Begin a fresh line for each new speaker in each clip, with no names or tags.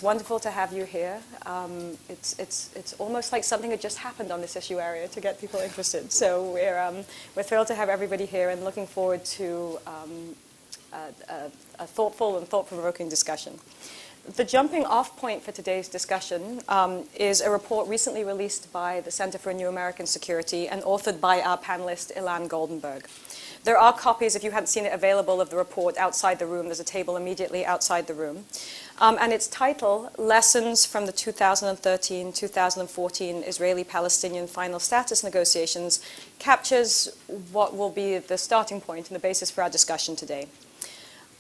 wonderful to have you here. It's almost like something that just happened on this issue area to get people interested. So we're thrilled to have everybody here and looking forward to a thoughtful and thought-provoking discussion. The jumping off point for today's discussion is a report recently released by the Center for New American Security and authored by our panelist, Ilan Goldenberg. There are copies, if you hadn't seen it, available of the report outside the room. There's a table immediately outside the room. And its title, Lessons from the 2013-2014 Israeli Palestinian Final Status Negotiations, captures what will be the starting point and the basis for our discussion today.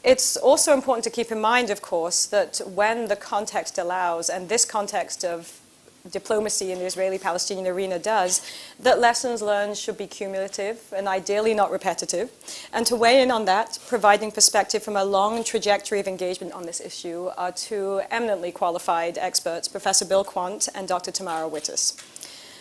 It's also important to keep in mind, of course, that when the context allows, and this context of diplomacy in the Israeli-Palestinian arena does, that lessons learned should be cumulative and ideally not repetitive. And to weigh in on that, providing perspective from a long trajectory of engagement on this issue are two eminently qualified experts, Professor Bill Quandt and Dr. Tamara Wittis.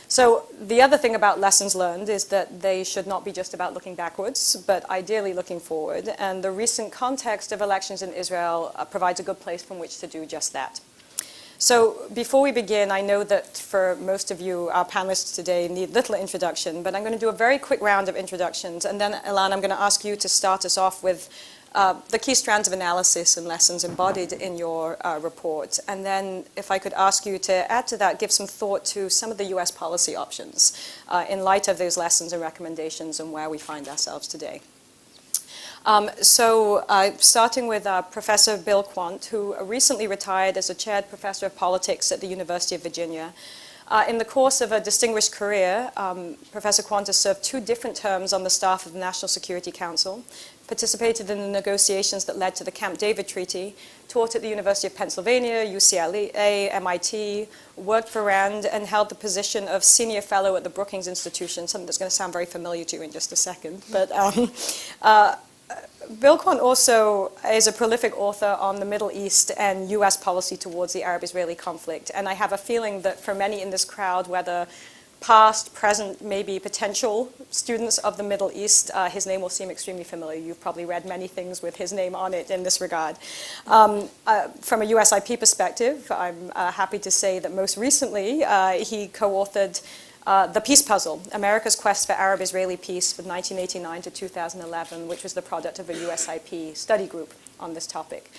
So the other thing about lessons learned is that they should not be just about looking backwards, but ideally looking forward. And the recent context of elections in Israel provides a good place from which to do just that. So before we begin, I know that for most of you, our panelists today need little introduction, but I'm going to do a very quick round of introductions. And then, Ilan, I'm going to ask you to start us off with the key strands of analysis and lessons embodied in your report. And then if I could ask you to add to that, give some thought to some of the US policy options in light of those lessons and recommendations and where we find ourselves today. Starting with Professor Bill Quandt, who recently retired as a chaired professor of politics at the University of Virginia. In the course of a distinguished career, Professor Quandt has served 2 different terms on the staff of the National Security Council, participated in the negotiations that led to the Camp David Treaty, taught at the University of Pennsylvania, UCLA, MIT, worked for RAND, and held the position of senior fellow at the Brookings Institution, something that's going to sound very familiar to you in just a second. But Bill Quandt also is a prolific author on the Middle East and US policy towards the Arab-Israeli conflict. And I have a feeling that for many in this crowd, whether past, present, maybe potential students of the Middle East, his name will seem extremely familiar. You've probably read many things with his name on it in this regard. From a USIP perspective, I'm happy to say that most recently he co-authored The Peace Puzzle, America's Quest for Arab-Israeli Peace from 1989 to 2011, which was the product of a USIP study group on this topic.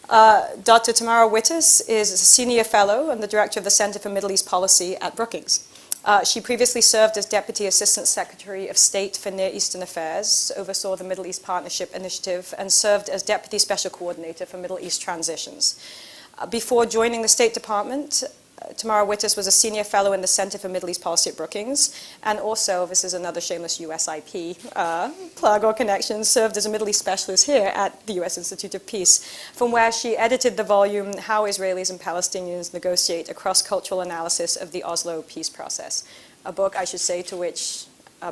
Dr. Tamara Wittis is a senior fellow and the director of the Center for Middle East Policy at Brookings. She previously served as Deputy Assistant Secretary of State for Near Eastern Affairs, oversaw the Middle East Partnership Initiative, and served as Deputy Special Coordinator for Middle East Transitions. Before joining the State Department, Tamara Wittis was a senior fellow in the Center for Middle East Policy at Brookings, and also, this is another shameless USIP plug or connection, served as a Middle East specialist here at the US Institute of Peace, from where she edited the volume, How Israelis and Palestinians Negotiate, a Cross-Cultural Analysis of the Oslo Peace Process, a book, I should say, to which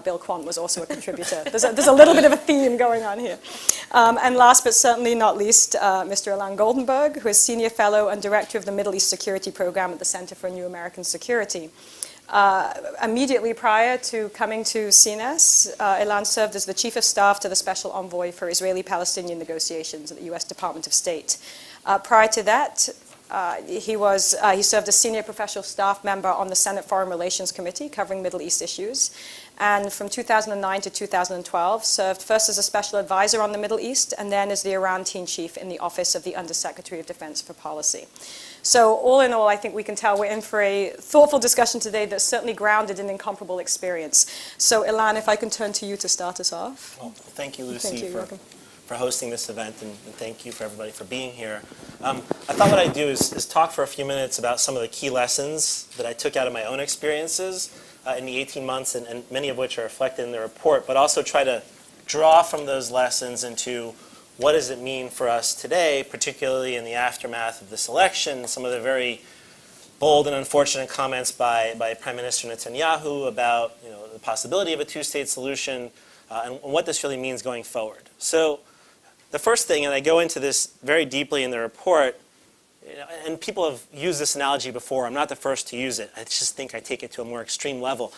Bill Quandt was also a contributor. There's a little bit of a theme going on here. And last but certainly not least, Mr. Ilan Goldenberg, who is Senior Fellow and Director of the Middle East Security Program at the Center for New American Security. Immediately prior to coming to CNS, Ilan served as the Chief of Staff to the Special Envoy for Israeli-Palestinian Negotiations at the US Department of State. Prior to that, he served as Senior Professional Staff Member on the Senate Foreign Relations Committee covering Middle East issues. And from 2009 to 2012, served first as a special advisor on the Middle East and then as the Iran team chief in the Office of the Undersecretary of Defense for Policy. So all in all, I think we can tell we're in for a thoughtful discussion today that's certainly grounded in incomparable experience. So Ilan, if I can turn to you to start us off.
Well, thank you, Lucy,
Thank you.
for hosting this event, and thank you for everybody for being here. I thought what I'd do is talk for a few minutes about some of the key lessons that I took out of my own experiences in the 18 months, and many of which are reflected in the report, but also try to draw from those lessons into what does it mean for us today, particularly in the aftermath of this election, some of the very bold and unfortunate comments by Prime Minister Netanyahu about the possibility of a 2-state solution, and what this really means going forward. So the first thing, and I go into this very deeply in the report, and people have used this analogy before, I'm not the first to use it, I just think I take it to a more extreme level,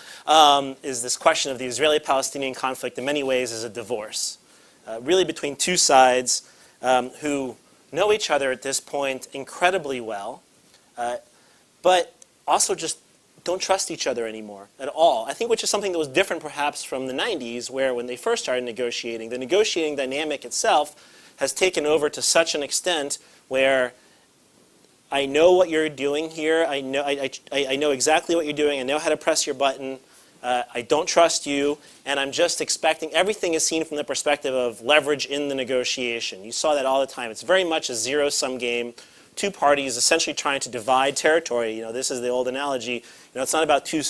is this question of the Israeli-Palestinian conflict in many ways is a divorce. Really between two sides who know each other at this point incredibly well, but also just don't trust each other anymore at all. I think which is something that was different perhaps from the 90s, where when they first started negotiating, the negotiating dynamic itself has taken over to such an extent where I know what you're doing here. I know exactly what you're doing. I know how to press your button. I don't trust you, and I'm just expecting everything is seen from the perspective of leverage in the negotiation. You saw that all the time. It's very much a zero-sum game. Two parties essentially trying to divide territory. You know, this is the old analogy. You know, it's not about two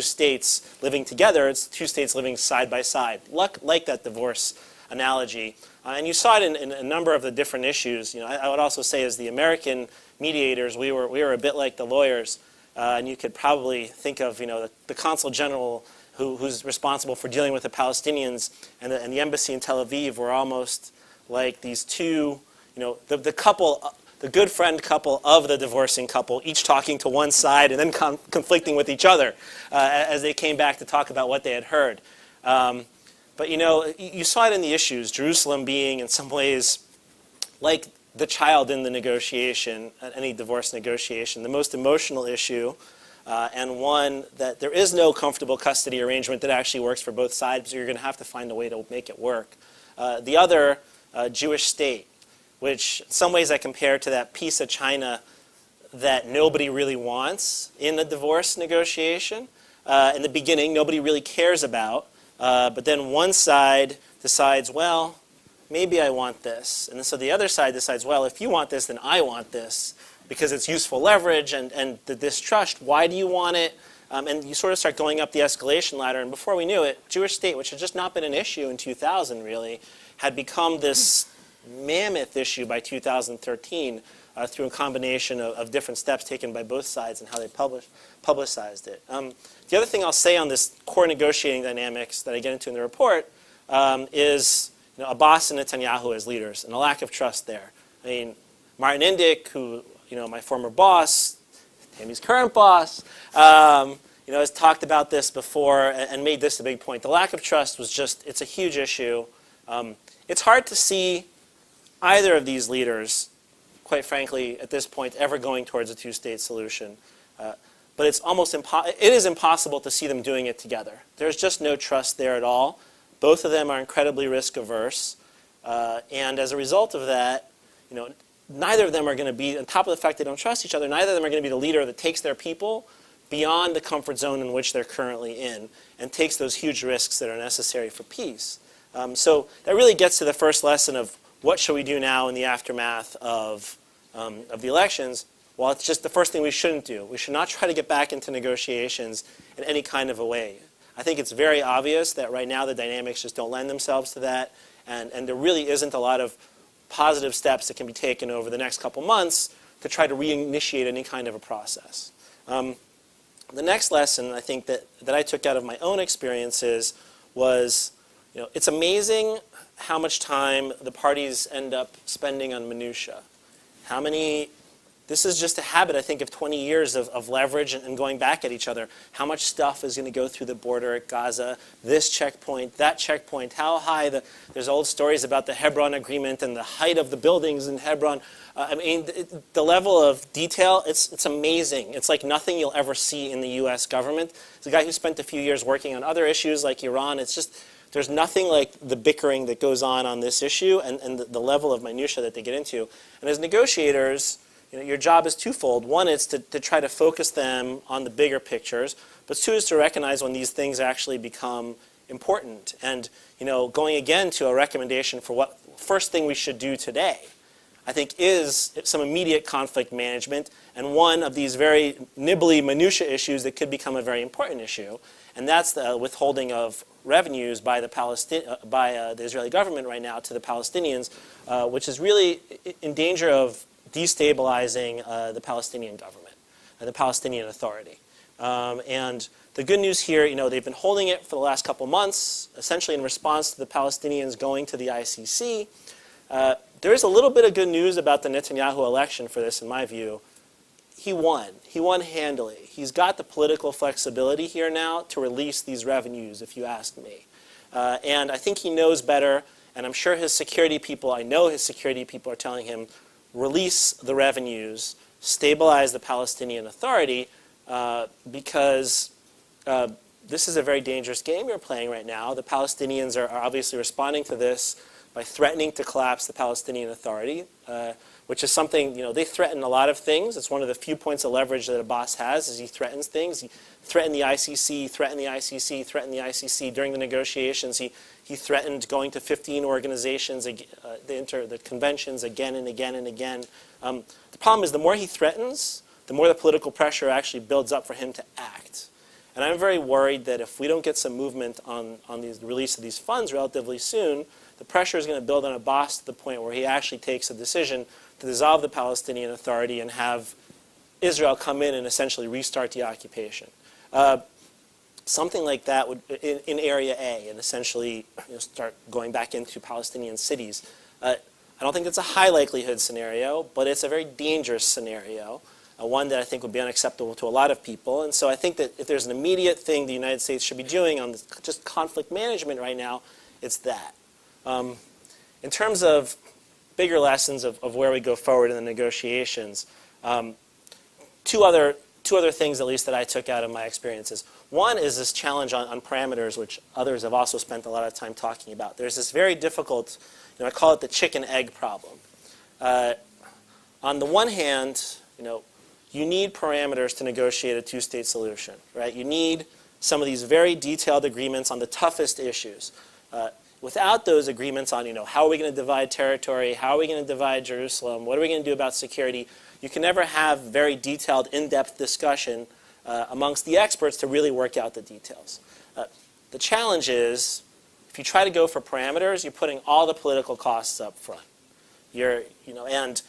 states living together. It's two states living side by side, like that divorce analogy. And you saw it in a number of the different issues. You know, I would also say, as the American mediators, we were a bit like the lawyers. And you could probably think of, you know, the consul general who's responsible for dealing with the Palestinians, and the embassy in Tel Aviv were almost like these two, you know, the couple, the good friend couple of the divorcing couple, each talking to one side and then conflicting with each other as they came back to talk about what they had heard. But you know, you saw it in the issues, Jerusalem being in some ways like the child in the negotiation, any divorce negotiation, the most emotional issue, and one that there is no comfortable custody arrangement that actually works for both sides, so you're going to have to find a way to make it work. The other, Jewish state, which in some ways I compare to that piece of China that nobody really wants in a divorce negotiation. In the beginning, nobody really cares about, but then one side decides, well, maybe I want this. And so the other side decides, well, if you want this, then I want this, because it's useful leverage and the distrust. Why do you want it? And you sort of start going up the escalation ladder. And before we knew it, Jewish state, which had just not been an issue in 2000 really, had become this mammoth issue by 2013 through a combination of different steps taken by both sides and how they publicized it. The other thing I'll say on this core negotiating dynamics that I get into in the report is, you know, Abbas and Netanyahu as leaders, and a lack of trust there. I mean, Martin Indyk, who, you know, my former boss, Tammy's current boss, you know, has talked about this before and made this a big point. The lack of trust was just, it's a huge issue. It's hard to see either of these leaders, quite frankly, at this point, ever going towards a two-state solution. But it's almost it is impossible to see them doing it together. There's just no trust there at all. Both of them are incredibly risk-averse. And as a result of that, you know, neither of them are going to be, on top of the fact they don't trust each other, neither of them are going to be the leader that takes their people beyond the comfort zone in which they're currently in and takes those huge risks that are necessary for peace. So that really gets to the first lesson of what should we do now in the aftermath of the elections. Well, it's just the first thing we shouldn't do. We should not try to get back into negotiations in any kind of a way. I think it's very obvious that right now the dynamics just don't lend themselves to that, and there really isn't a lot of positive steps that can be taken over the next couple months to try to reinitiate any kind of a process. The next lesson I think that I took out of my own experiences was, you know, it's amazing how much time the parties end up spending on minutia. This is just a habit, I think, of 20 years of leverage and going back at each other. How much stuff is going to go through the border at Gaza, this checkpoint, that checkpoint, how high there's old stories about the Hebron Agreement and the height of the buildings in Hebron. I mean, the level of detail, it's amazing. It's like nothing you'll ever see in the US government. As a guy who spent a few years working on other issues like Iran, it's just, there's nothing like the bickering that goes on this issue and the level of minutia that they get into. And as negotiators, you know, your job is twofold. One is to try to focus them on the bigger pictures, but two is to recognize when these things actually become important. And, you know, going again to a recommendation for what first thing we should do today, I think, is some immediate conflict management and one of these very nibbly minutia issues that could become a very important issue, and that's the withholding of revenues by the Israeli government right now to the Palestinians, which is really in danger of destabilizing the Palestinian government, the Palestinian Authority. And the good news here, you know, they've been holding it for the last couple months, essentially in response to the Palestinians going to the ICC. There is a little bit of good news about the Netanyahu election for this, in my view. He won. He won handily. He's got the political flexibility here now to release these revenues, if you ask me. And I think he knows better. And I'm sure his security people, I know his security people are telling him, release the revenues, stabilize the Palestinian Authority, because this is a very dangerous game you're playing right now. The Palestinians are obviously responding to this by threatening to collapse the Palestinian Authority, which is something, they threaten a lot of things. It's one of the few points of leverage that Abbas has, is he threatens things. He threatened the ICC, threatened the ICC, threatened the ICC. During the negotiations, he threatened going to 15 organizations, the conventions again and again and again. The problem is the more he threatens, the more the political pressure actually builds up for him to act. And I'm very worried that if we don't get some movement on the release of these funds relatively soon, the pressure is going to build on Abbas to the point where he actually takes a decision to dissolve the Palestinian Authority and have Israel come in and essentially restart the occupation. Something like that would, in Area A, and essentially start going back into Palestinian cities. I don't think it's a high likelihood scenario, but it's a very dangerous scenario, one that I think would be unacceptable to a lot of people. And so I think that if there's an immediate thing the United States should be doing on just conflict management right now, it's that. In terms of bigger lessons of where we go forward in the negotiations, two other things, at least, that I took out of my experiences. One is this challenge on parameters, which others have also spent a lot of time talking about. There's this very difficult, I call it the chicken-egg problem. On the one hand, you need parameters to negotiate a two-state solution, right? You need some of these very detailed agreements on the toughest issues. Without those agreements on, how are we going to divide territory, how are we going to divide Jerusalem, what are we going to do about security, you can never have very detailed, in-depth discussion amongst the experts to really work out the details. The challenge is, if you try to go for parameters, you're putting all the political costs up front. And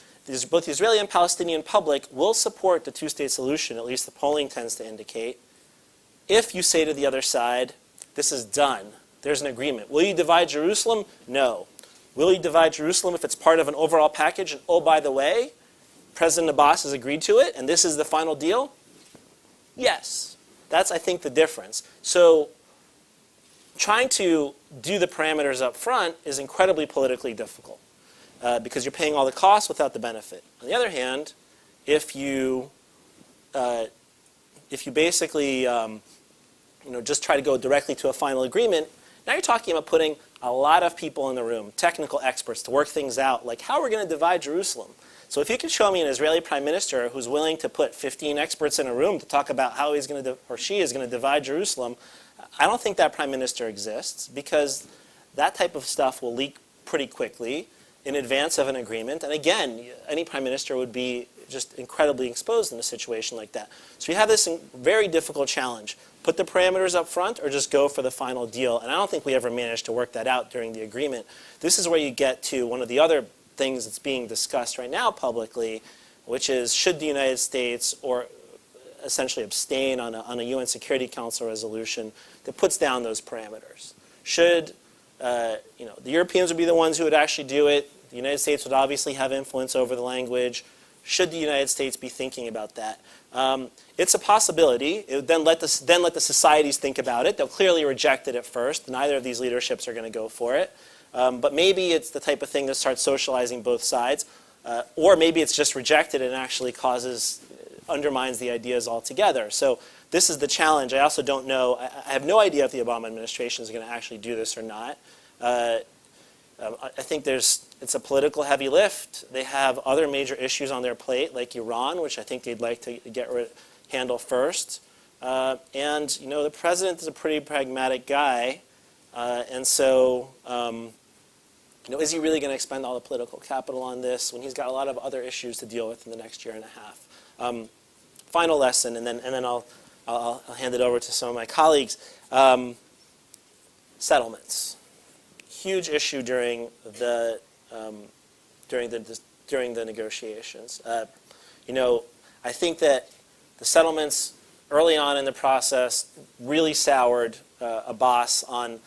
both the Israeli and Palestinian public will support the two-state solution, at least the polling tends to indicate, if you say to the other side, this is done. There's an agreement. Will you divide Jerusalem? No. Will you divide Jerusalem if it's part of an overall package? And oh, by the way, President Abbas has agreed to it, and this is the final deal? Yes. That's, I think, the difference. So trying to do the parameters up front is incredibly politically difficult because you're paying all the costs without the benefit. On the other hand, if you basically just try to go directly to a final agreement, now you're talking about putting a lot of people in the room, technical experts, to work things out, like how we're going to divide Jerusalem. So if you can show me an Israeli prime minister who's willing to put 15 experts in a room to talk about how he's going to, or she is going to divide Jerusalem, I don't think that prime minister exists, because that type of stuff will leak pretty quickly in advance of an agreement. And again, any prime minister would be just incredibly exposed in a situation like that. So you have this very difficult challenge. Put the parameters up front or just go for the final deal. And I don't think we ever managed to work that out during the agreement. This is where you get to one of the other things that's being discussed right now publicly, which is, should the United States or essentially abstain on a UN Security Council resolution that puts down those parameters? Should the Europeans would be the ones who would actually do it. The United States would obviously have influence over the language. Should the United States be thinking about that? It's a possibility. It would then let the societies think about it. They'll clearly reject it at first. Neither of these leaderships are going to go for it. But maybe it's the type of thing that starts socializing both sides. Or maybe it's just rejected and actually undermines the ideas altogether. So this is the challenge. I also don't know. I have no idea if the Obama administration is going to actually do this or not. I think it's a political heavy lift. They have other major issues on their plate, like Iran, which I think they'd like to handle first. And the president is a pretty pragmatic guy, and so is he really going to expend all the political capital on this when he's got a lot of other issues to deal with in the next year and a half? Final lesson, and then I'll hand it over to some of my colleagues. Settlements. Huge issue during the negotiations. I think that the settlements early on in the process really soured Abbas on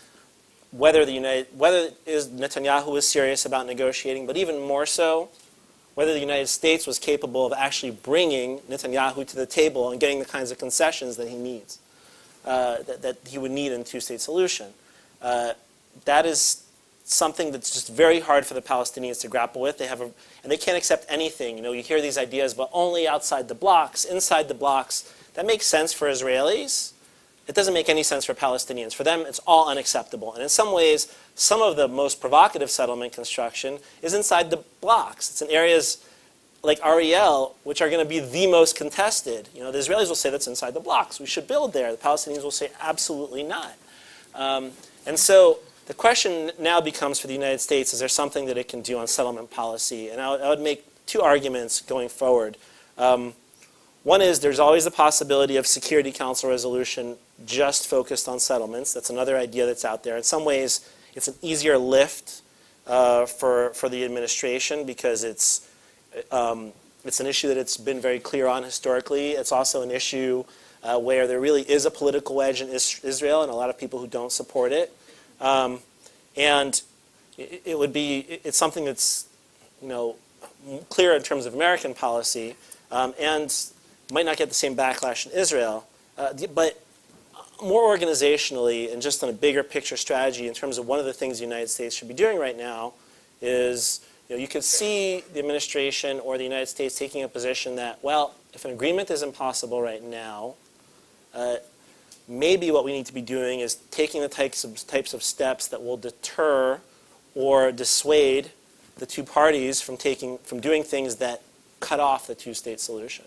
whether Netanyahu was serious about negotiating, but even more so, whether the United States was capable of actually bringing Netanyahu to the table and getting the kinds of concessions that he needs, that he would need in a two-state solution. That is something that's just very hard for the Palestinians to grapple with. And they can't accept anything. You know, you hear these ideas, but only outside the blocks, inside the blocks. That makes sense for Israelis. It doesn't make any sense for Palestinians. For them, it's all unacceptable. And in some ways, some of the most provocative settlement construction is inside the blocks. It's in areas like Ariel, which are going to be the most contested. You know, the Israelis will say that's inside the blocks. We should build there. The Palestinians will say absolutely not. And so the question now becomes for the United States, is there something that it can do on settlement policy? And I would make two arguments going forward. One is there's always the possibility of Security Council resolution just focused on settlements. That's another idea that's out there. In some ways, it's an easier lift for the administration because it's an issue that it's been very clear on historically. It's also an issue where there really is a political wedge in Israel and a lot of people who don't support it. And it's something that's, you know, clear in terms of American policy and might not get the same backlash in Israel. But more organizationally and just on a bigger picture strategy in terms of one of the things the United States should be doing right now is, you know, you could see the administration or the United States taking a position that, well, if an agreement is impossible right now, maybe what we need to be doing is taking the types of steps that will deter or dissuade the two parties from doing things that cut off the two-state solution.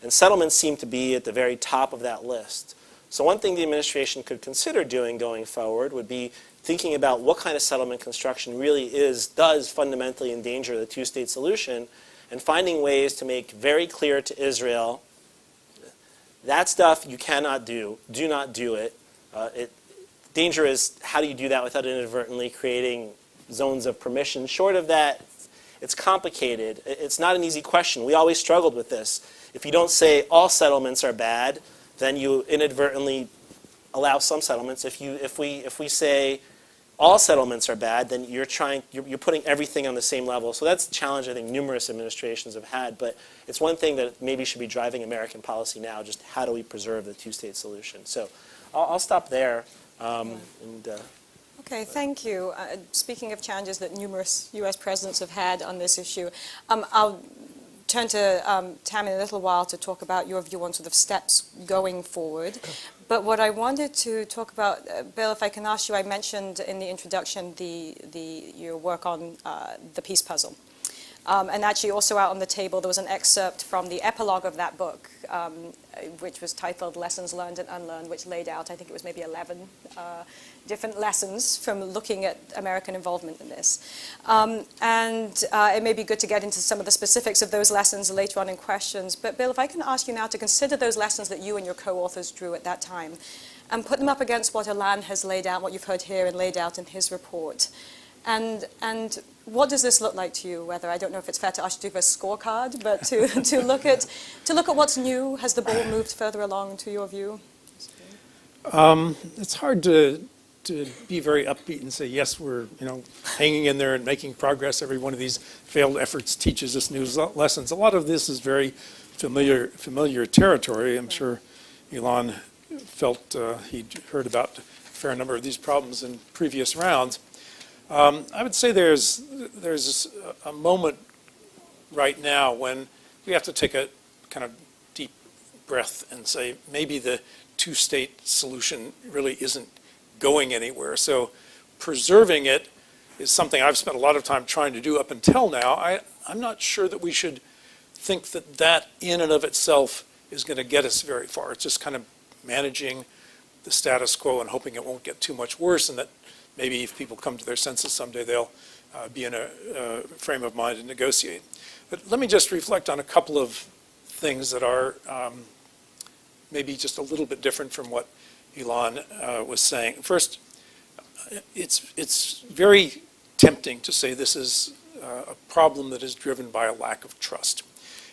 And settlements seem to be at the very top of that list. So one thing the administration could consider doing going forward would be thinking about what kind of settlement construction really does fundamentally endanger the two-state solution, and finding ways to make very clear to Israel that stuff you cannot do. Do not do it. Danger is, how do you do that without inadvertently creating zones of permission? Short of that, it's complicated. It's not an easy question. We always struggled with this. If you don't say all settlements are bad, then you inadvertently allow some settlements. If we say all settlements are bad, then you're putting everything on the same level. So that's a challenge I think numerous administrations have had, but it's one thing that maybe should be driving American policy now, just how do we preserve the two-state solution. So I'll stop there.
Okay, thank you. Speaking of challenges that numerous U.S. presidents have had on this issue, I'll turn to Tam in a little while to talk about your view on sort of steps going forward. But what I wanted to talk about, Bill, if I can ask you, I mentioned in the introduction your work on the peace puzzle. And actually also out on the table there was an excerpt from the epilogue of that book, which was titled Lessons Learned and Unlearned, which laid out, I think it was maybe 11 different lessons from looking at American involvement in this. It may be good to get into some of the specifics of those lessons later on in questions. But Bill, if I can ask you now to consider those lessons that you and your co-authors drew at that time and put them up against what Ilan has laid out, what you've heard here and laid out in his report. And what does this look like to you? Whether, I don't know if it's fair to ask you to do a scorecard, but to look at what's new. Has the ball moved further along to your view?
It's hard to be very upbeat and say, yes, we're hanging in there and making progress. Every one of these failed efforts teaches us new lessons. A lot of this is very familiar territory. I'm sure Ilan felt he'd heard about a fair number of these problems in previous rounds. I would say there's a moment right now when we have to take a kind of deep breath and say maybe the two-state solution really isn't going anywhere. So preserving it is something I've spent a lot of time trying to do up until now. I'm not sure that we should think that in and of itself is going to get us very far. It's just kind of managing the status quo and hoping it won't get too much worse, and that maybe if people come to their senses someday, they'll be in a frame of mind to negotiate. But let me just reflect on a couple of things that are maybe just a little bit different from what Ilan was saying. First, it's very tempting to say this is a problem that is driven by a lack of trust.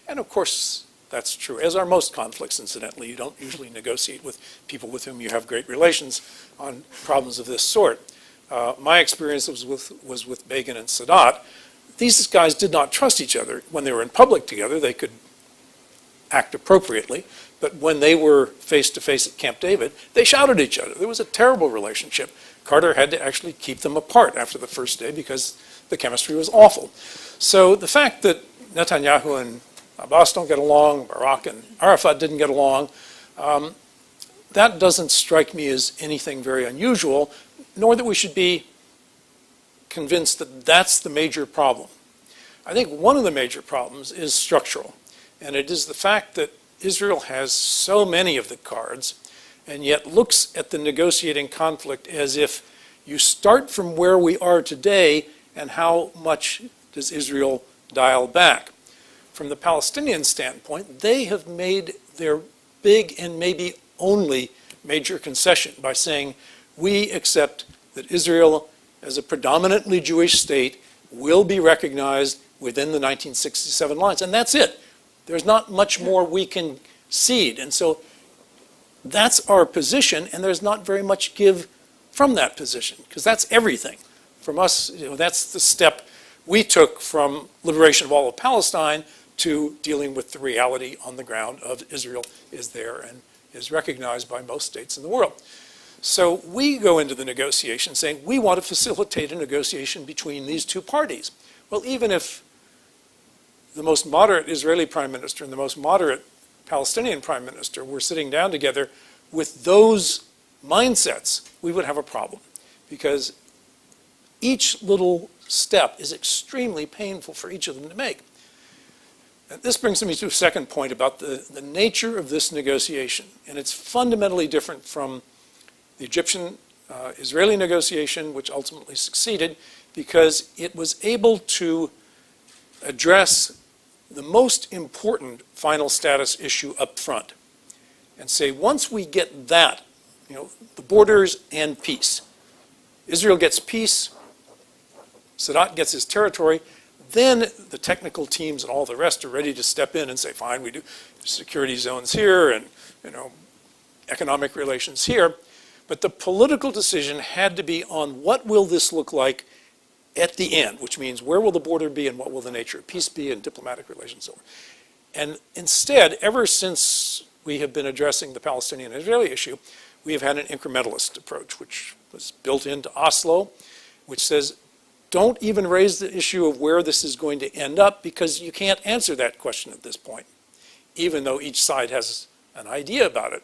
And of course, that's true, as are most conflicts, incidentally. You don't usually negotiate with people with whom you have great relations on problems of this sort. My experience was with Begin and Sadat. These guys did not trust each other. When they were in public together, they could act appropriately. But when they were face-to-face at Camp David, they shouted at each other. There was a terrible relationship. Carter had to actually keep them apart after the first day because the chemistry was awful. So the fact that Netanyahu and Abbas don't get along, Barak and Arafat didn't get along, that doesn't strike me as anything very unusual, nor that we should be convinced that that's the major problem. I think one of the major problems is structural, and it is the fact that Israel has so many of the cards and yet looks at the negotiating conflict as if you start from where we are today and how much does Israel dial back. From the Palestinian standpoint, they have made their big and maybe only major concession by saying, we accept that Israel, as a predominantly Jewish state, will be recognized within the 1967 lines. And that's it. There's not much more we can cede. And so that's our position, and there's not very much give from that position, because that's everything. From us, that's the step we took from liberation of all of Palestine to dealing with the reality on the ground of Israel is there and is recognized by most states in the world. So we go into the negotiation saying we want to facilitate a negotiation between these two parties. Well, even if the most moderate Israeli prime minister and the most moderate Palestinian prime minister were sitting down together with those mindsets, we would have a problem, because each little step is extremely painful for each of them to make. And this brings me to a second point about the nature of this negotiation, and it's fundamentally different from the Egyptian-Israeli negotiation, which ultimately succeeded, because it was able to address the most important final status issue up front and say, once we get that, the borders and peace, Israel gets peace, Sadat gets his territory, then the technical teams and all the rest are ready to step in and say, fine, we do security zones here and economic relations here. But the political decision had to be on what will this look like at the end, which means where will the border be and what will the nature of peace be and diplomatic relations over. And instead, ever since we have been addressing the Palestinian-Israeli issue, we have had an incrementalist approach, which was built into Oslo, which says, don't even raise the issue of where this is going to end up, because you can't answer that question at this point, even though each side has an idea about it.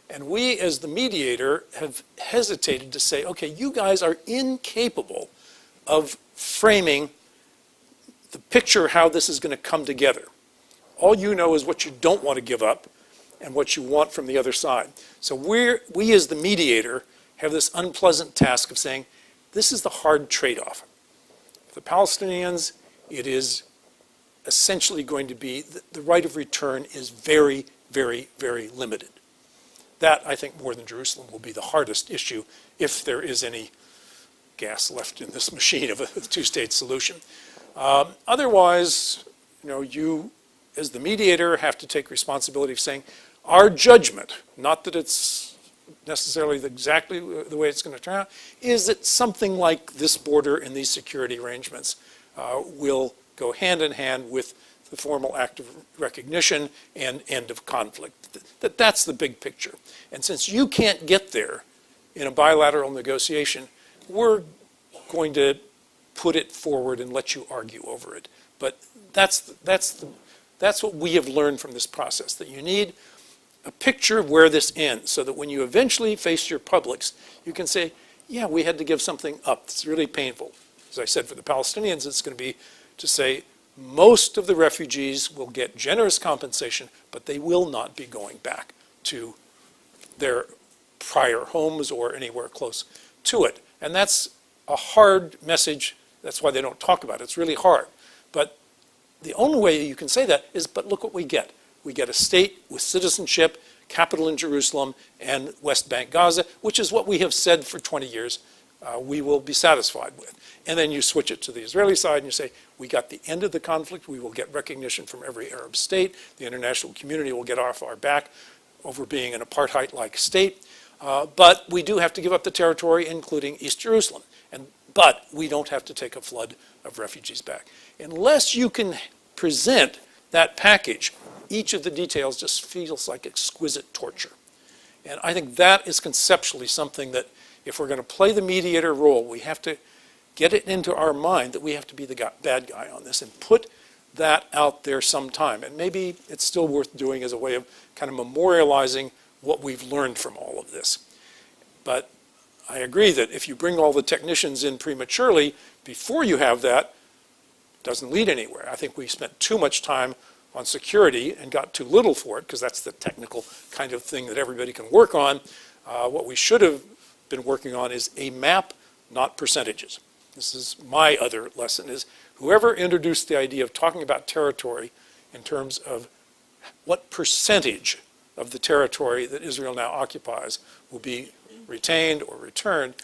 And we, as the mediator, have hesitated to say, okay, you guys are incapable of framing the picture how this is going to come together. All you know is what you don't want to give up and what you want from the other side. So we as the mediator have this unpleasant task of saying, this is the hard trade-off. For the Palestinians, it is essentially going to be, the right of return is very, very, very limited. That, I think, more than Jerusalem, will be the hardest issue if there is any gas left in this machine of a two-state solution. Otherwise, you, as the mediator, have to take responsibility of saying, our judgment, not that it's necessarily exactly the way it's going to turn out, is that something like this border and these security arrangements will go hand in hand with the formal act of recognition and end of conflict. That's the big picture. And since you can't get there in a bilateral negotiation, we're going to put it forward and let you argue over it. But that's what we have learned from this process, that you need a picture of where this ends, so that when you eventually face your publics, you can say, yeah, we had to give something up. It's really painful. As I said, for the Palestinians, it's going to be to say, most of the refugees will get generous compensation, but they will not be going back to their prior homes or anywhere close to it. And that's a hard message. That's why they don't talk about it. It's really hard. But the only way you can say that is, but look what we get. We get a state with citizenship, capital in Jerusalem, and West Bank Gaza, which is what we have said for 20 years we will be satisfied with. And then you switch it to the Israeli side and you say, we got the end of the conflict, we will get recognition from every Arab state, the international community will get off our back over being an apartheid-like state, but we do have to give up the territory, including East Jerusalem. But we don't have to take a flood of refugees back. Unless you can present that package, each of the details just feels like exquisite torture. And I think that is conceptually something that if we're going to play the mediator role, we have to get it into our mind that we have to be the bad guy on this and put that out there sometime. And maybe it's still worth doing as a way of kind of memorializing what we've learned from all of this. But I agree that if you bring all the technicians in prematurely before you have that, it doesn't lead anywhere. I think we spent too much time on security and got too little for it, because that's the technical kind of thing that everybody can work on. What we should have been working on is a map, not percentages. This is my other lesson, is whoever introduced the idea of talking about territory in terms of what percentage of the territory that Israel now occupies will be retained or returned,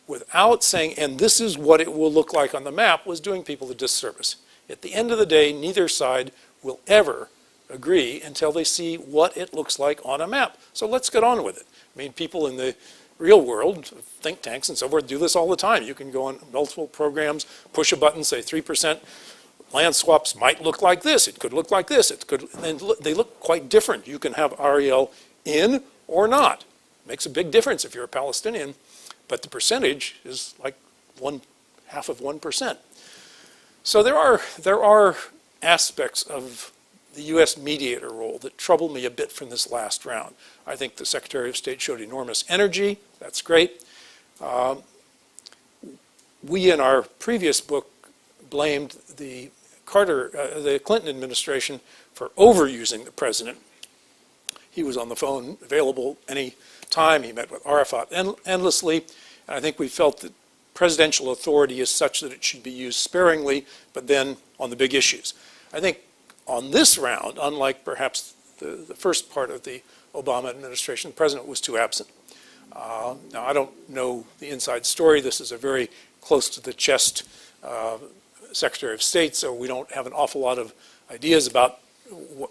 without saying, and this is what it will look like on the map, was doing people a disservice. At the end of the day, neither side will ever agree until they see what it looks like on a map. So let's get on with it. I mean, people in the real world, think tanks and so forth, do this all the time. You can go on multiple programs, push a button, say 3% land swaps might look like this. It could look like this. It could, and they look quite different. You can have Ariel in or not. Makes a big difference if you're a Palestinian, but the percentage is like 0.5%. So there are aspects of the U.S. mediator role that trouble me a bit from this last round. I think the Secretary of State showed enormous energy. That's great. We, in our previous book, blamed the Clinton administration for overusing the president. He was on the phone, available any time. He met with Arafat endlessly. And I think we felt that presidential authority is such that it should be used sparingly, but then on the big issues. I think on this round, unlike perhaps the first part of the Obama administration, the president was too absent. Now, I don't know the inside story. This is a very close to the chest Secretary of State, so we don't have an awful lot of ideas about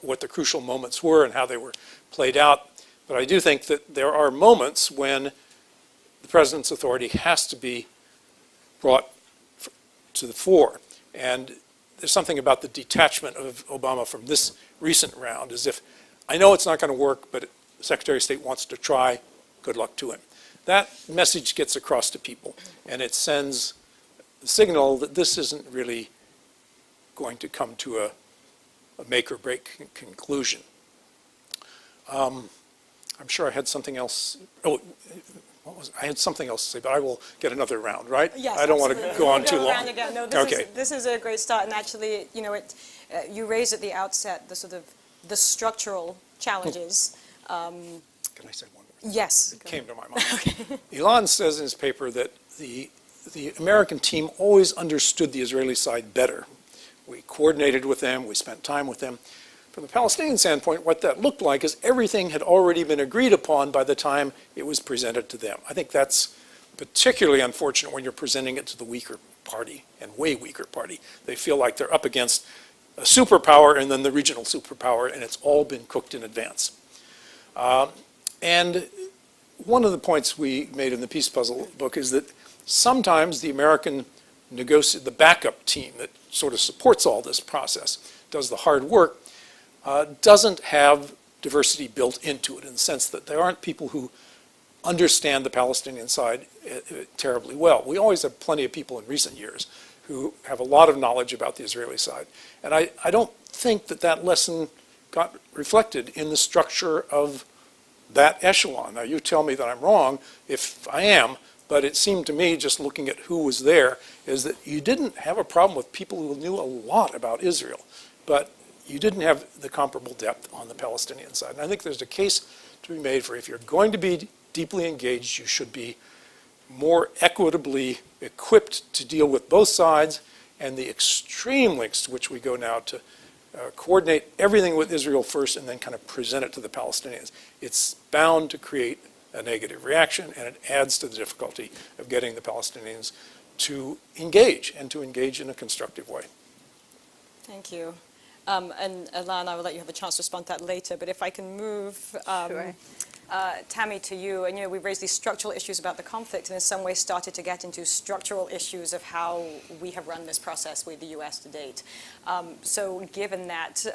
what the crucial moments were and how they were played out. But I do think that there are moments when the president's authority has to be brought to the fore. And there's something about the detachment of Obama from this recent round, as if, I know it's not going to work, but the Secretary of State wants to try, good luck to him. That message gets across to people, and it sends the signal that this isn't really going to come to a make or break conclusion. I'm sure I had something else. Oh, what was it? I had something else to say, but I will get another round, right?
Yes,
I don't want to go on too long.
No, this is a great start, and actually, you know, you raised at the outset the sort of the structural challenges.
Can I say one more?
Yes.
It came to my mind. Okay. Elon says in his paper that the American team always understood the Israeli side better. We coordinated with them, we spent time with them. From the Palestinian standpoint, what that looked like is everything had already been agreed upon by the time it was presented to them. I think that's particularly unfortunate when you're presenting it to the weaker party, and way weaker party. They feel like they're up against a superpower and then the regional superpower, and it's all been cooked in advance. And one of the points we made in the Peace Puzzle book is that sometimes the American the backup team that sort of supports all this process, does the hard work, doesn't have diversity built into it, in the sense that there aren't people who understand the Palestinian side terribly well. We always have plenty of people in recent years who have a lot of knowledge about the Israeli side. And I don't think that lesson got reflected in the structure of that echelon. Now, you tell me that I'm wrong if I am, but it seemed to me, just looking at who was there, is that you didn't have a problem with people who knew a lot about Israel, but you didn't have the comparable depth on the Palestinian side. And I think there's a case to be made for, if you're going to be deeply engaged, you should be more equitably equipped to deal with both sides, and the extreme lengths to which we go now to coordinate everything with Israel first and then kind of present it to the Palestinians. It's bound to create a negative reaction, and it adds to the difficulty of getting the Palestinians to engage, and to engage in a constructive way.
Thank you. And Alana, I will let you have a chance to respond to that later, but if I can move
Sure.
Tammy, to you, and we've raised these structural issues about the conflict, and in some ways started to get into structural issues of how we have run this process with the U.S. to date. So given that,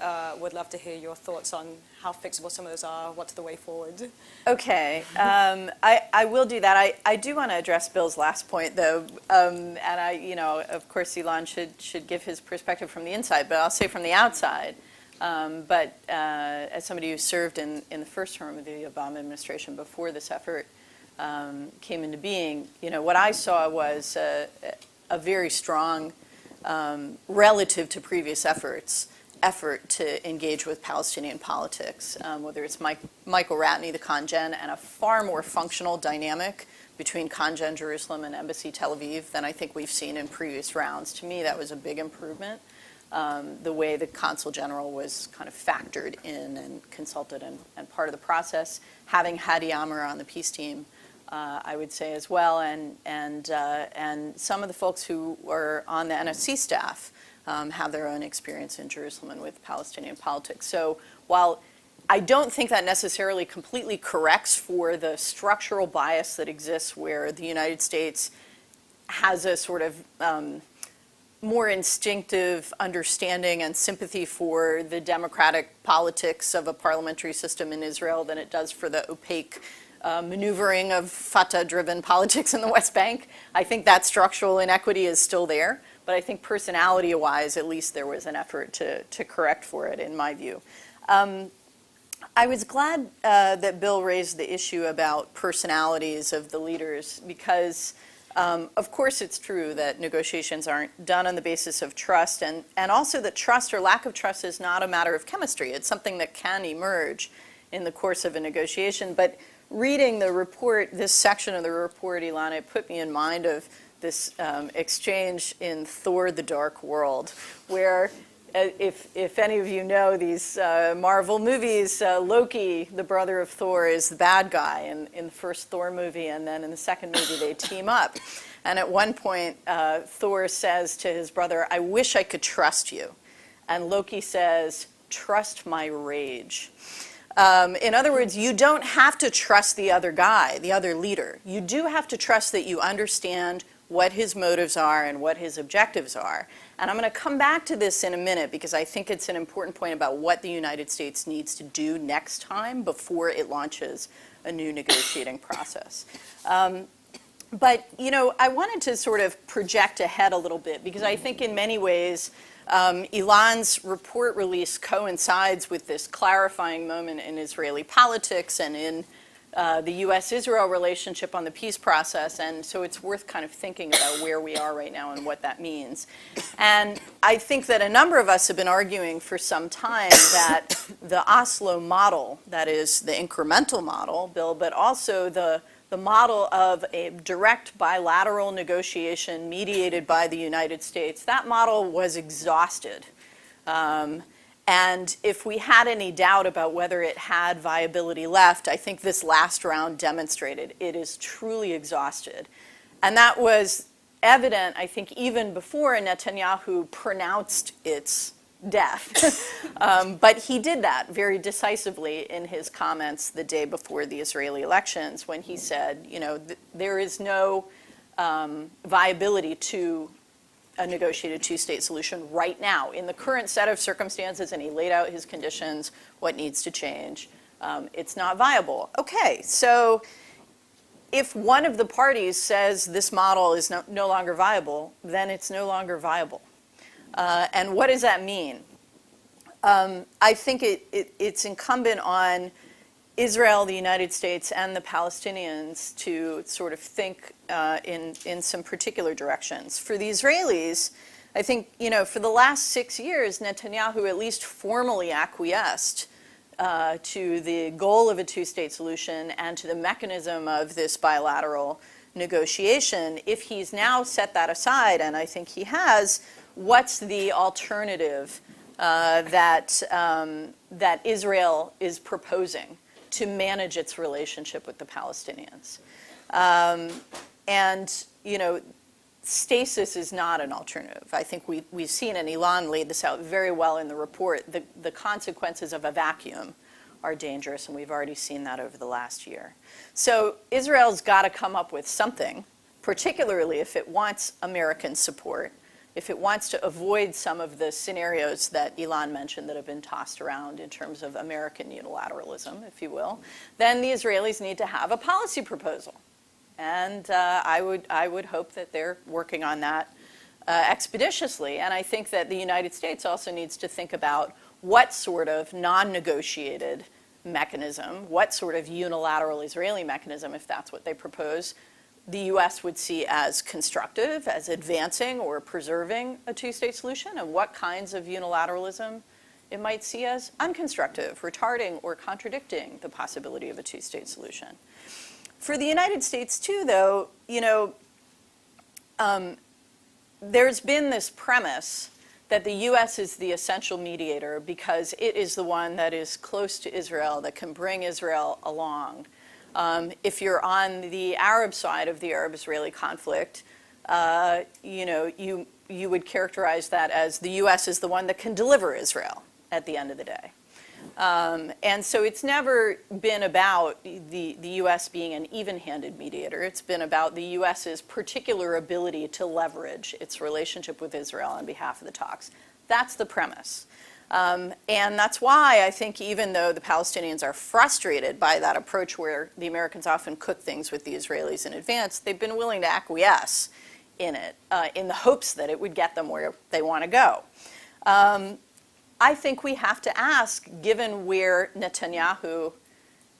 would love to hear your thoughts on how fixable some of those are, what's the way forward?
Okay, I will do that. I do want to address Bill's last point, though, and of course, Elon should give his perspective from the inside, but I'll say from the outside. But as somebody who served in the first term of the Obama administration before this effort came into being, what I saw was a very strong, relative to previous effort to engage with Palestinian politics, whether it's Michael Ratney, the Congen, and a far more functional dynamic between Congen Jerusalem and Embassy Tel Aviv than I think we've seen in previous rounds. To me, that was a big improvement. The way the Consul General was kind of factored in and consulted and part of the process. Having Hadi Amr on the peace team, I would say as well, and some of the folks who were on the NSC staff have their own experience in Jerusalem and with Palestinian politics. So while I don't think that necessarily completely corrects for the structural bias that exists where the United States has a sort of more instinctive understanding and sympathy for the democratic politics of a parliamentary system in Israel than it does for the opaque maneuvering of Fatah-driven politics in the West Bank. I think that structural inequity is still there, but I think personality-wise, at least there was an effort to correct for it, in my view. I was glad that Bill raised the issue about personalities of the leaders because of course, it's true that negotiations aren't done on the basis of trust, and also that trust or lack of trust is not a matter of chemistry. It's something that can emerge in the course of a negotiation. But reading the report, this section of the report, Ilana, it put me in mind of this exchange in Thor: The Dark World, where if any of you know these Marvel movies, Loki, the brother of Thor, is the bad guy in the first Thor movie, and then in the second movie they team up. And at one point, Thor says to his brother, "I wish I could trust you." And Loki says, "Trust my rage." In other words, you don't have to trust the other guy, the other leader. You do have to trust that you understand what his motives are and what his objectives are. And I'm going to come back to this in a minute because I think it's an important point about what the United States needs to do next time before it launches a new negotiating process. But, I wanted to sort of project ahead a little bit because I think in many ways Elon's report release coincides with this clarifying moment in Israeli politics and in the U.S.-Israel relationship on the peace process, and so it's worth kind of thinking about where we are right now and what that means. And I think that a number of us have been arguing for some time that the Oslo model, that is the incremental model, Bill, but also the model of a direct bilateral negotiation mediated by the United States, that model was exhausted. And if we had any doubt about whether it had viability left, I think this last round demonstrated it is truly exhausted. And that was evident, I think, even before Netanyahu pronounced its death. But he did that very decisively in his comments the day before the Israeli elections when he said, there is no viability to a negotiated two-state solution right now in the current set of circumstances, and he laid out his conditions, what needs to change. It's not viable. Okay, so if one of the parties says this model is no longer viable, then it's no longer viable. And what does that mean? I think it's incumbent on Israel, the United States, and the Palestinians to sort of think in some particular directions. For the Israelis, I think, for the last 6 years, Netanyahu at least formally acquiesced to the goal of a two-state solution and to the mechanism of this bilateral negotiation. If he's now set that aside, and I think he has, what's the alternative that Israel is proposing to manage its relationship with the Palestinians? And, stasis is not an alternative. I think we've seen, and Elon laid this out very well in the report, the consequences of a vacuum are dangerous, and we've already seen that over the last year. So Israel's got to come up with something, particularly if it wants American support, if it wants to avoid some of the scenarios that Ilan mentioned that have been tossed around in terms of American unilateralism, if you will, then the Israelis need to have a policy proposal. And I would hope that they're working on that expeditiously. And I think that the United States also needs to think about what sort of non-negotiated mechanism, what sort of unilateral Israeli mechanism, if that's what they propose, the U.S. would see as constructive, as advancing or preserving a two-state solution, and what kinds of unilateralism it might see as unconstructive, retarding, or contradicting the possibility of a two-state solution. For the United States, too, though, there's been this premise that the U.S. is the essential mediator because it is the one that is close to Israel, that can bring Israel along. If you're on the Arab side of the Arab-Israeli conflict, you would characterize that as the U.S. is the one that can deliver Israel at the end of the day. And so it's never been about the U.S. being an even-handed mediator. It's been about the U.S.'s particular ability to leverage its relationship with Israel on behalf of the talks. That's the premise. And that's why I think even though the Palestinians are frustrated by that approach where the Americans often cook things with the Israelis in advance, they've been willing to acquiesce in it in the hopes that it would get them where they want to go. I think we have to ask, given where Netanyahu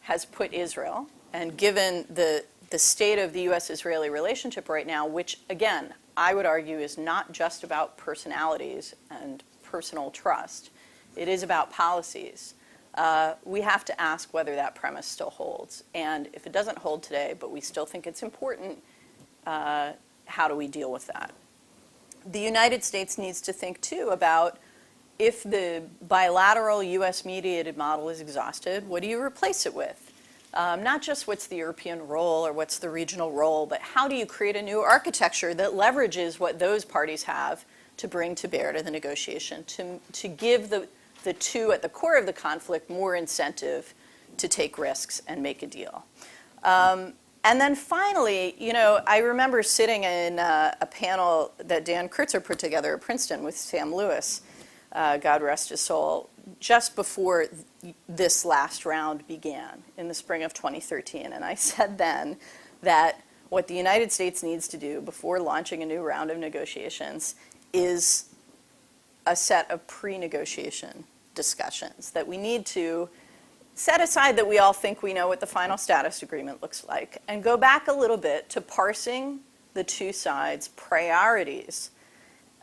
has put Israel, and given the state of the U.S.-Israeli relationship right now, which, again, I would argue is not just about personalities and personal trust. It is about policies. We have to ask whether that premise still holds. And if it doesn't hold today, but we still think it's important, how do we deal with that? The United States needs to think, too, about if the bilateral U.S.-mediated model is exhausted, what do you replace it with? Not just what's the European role or what's the regional role, but how do you create a new architecture that leverages what those parties have to bring to bear to the negotiation, to give the two at the core of the conflict more incentive to take risks and make a deal. And then finally, I remember sitting in a panel that Dan Kritzer put together at Princeton with Sam Lewis, God rest his soul, just before this last round began in the spring of 2013. And I said then that what the United States needs to do before launching a new round of negotiations is a set of pre-negotiation discussions, that we need to set aside that we all think we know what the final status agreement looks like and go back a little bit to parsing the two sides' priorities,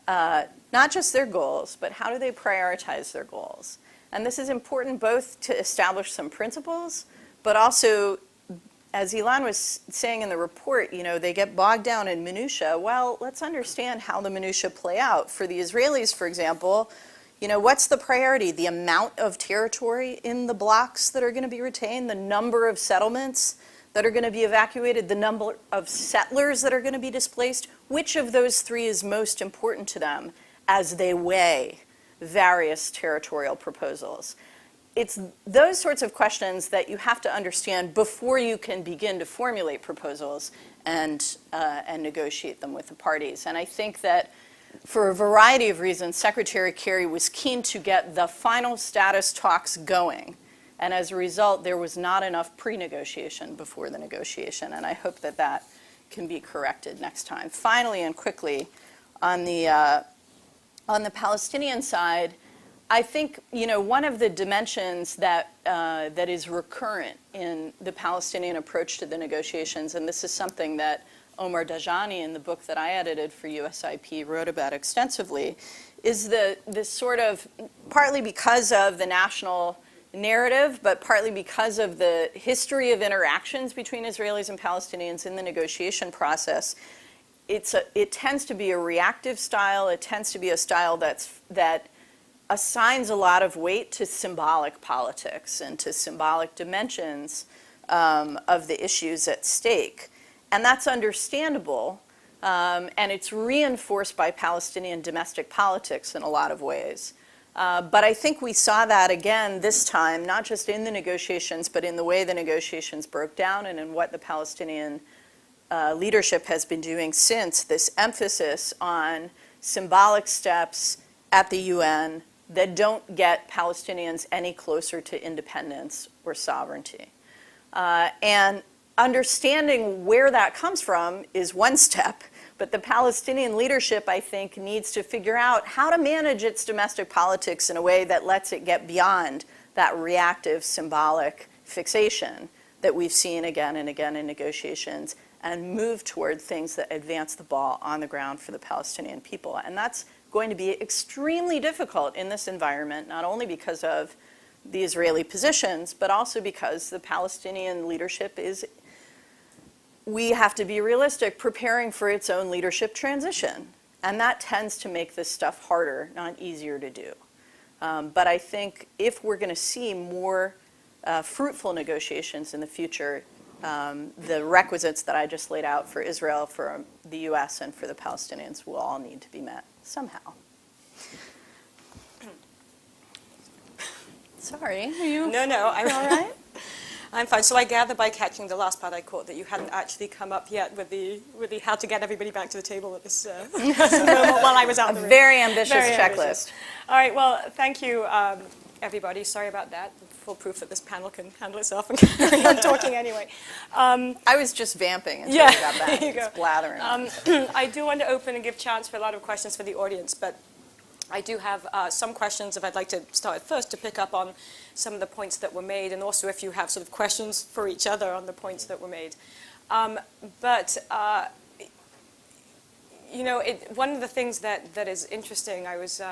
not just their goals, but how do they prioritize their goals. And this is important both to establish some principles, but also, as Ilan was saying in the report, they get bogged down in minutia. Well, let's understand how the minutia play out. For the Israelis, for example, what's the priority? The amount of territory in the blocks that are going to be retained, the number of settlements that are going to be evacuated, the number of settlers that are going to be displaced. Which of those three is most important to them as they weigh various territorial proposals? It's those sorts of questions that you have to understand before you can begin to formulate proposals and negotiate them with the parties. And I think that for a variety of reasons, Secretary Kerry was keen to get the final status talks going. And as a result, there was not enough pre-negotiation before the negotiation. And I hope that that can be corrected next time. Finally and quickly, on the Palestinian side, I think one of the dimensions that is recurrent in the Palestinian approach to the negotiations, and this is something that Omar Dajani, in the book that I edited for USIP, wrote about extensively, is this sort of, partly because of the national narrative, but partly because of the history of interactions between Israelis and Palestinians in the negotiation process, it tends to be a reactive style. It tends to be a style that assigns a lot of weight to symbolic politics and to symbolic dimensions of the issues at stake. And that's understandable, and it's reinforced by Palestinian domestic politics in a lot of ways. But I think we saw that again this time, not just in the negotiations, but in the way the negotiations broke down and in what the Palestinian leadership has been doing since, this emphasis on symbolic steps at the UN that don't get Palestinians any closer to independence or sovereignty. And understanding where that comes from is one step, but the Palestinian leadership, I think, needs to figure out how to manage its domestic politics in a way that lets it get beyond that reactive symbolic fixation that we've seen again and again in negotiations and move toward things that advance the ball on the ground for the Palestinian people. And that's going to be extremely difficult in this environment, not only because of the Israeli positions, but also because the Palestinian leadership is, we have to be realistic, preparing for its own leadership transition. And that tends to make this stuff harder, not easier to do. But I think if we're going to see more fruitful negotiations in the future, the requisites that I just laid out for Israel, for the US, and for the Palestinians will all need to be met somehow. Sorry, are you
No, I'm
all right?
I'm fine. So I gather by catching the last part I caught that you hadn't actually come up yet with the how to get everybody back to the table at this moment while I was out in the room.
Very ambitious
Very
checklist.
ambitious. All right, well, thank you, everybody. Sorry about that. Full proof that this panel can handle itself and carry on talking anyway.
I was just vamping until
Yeah,
you got back.
there you go.
Just blathering.
I do want to open and give chance for a lot of questions for the audience, but I do have some questions if I'd like to start first to pick up on some of the points that were made, and also if you have sort of questions for each other on the points that were made. You know, one of the things that is interesting, I was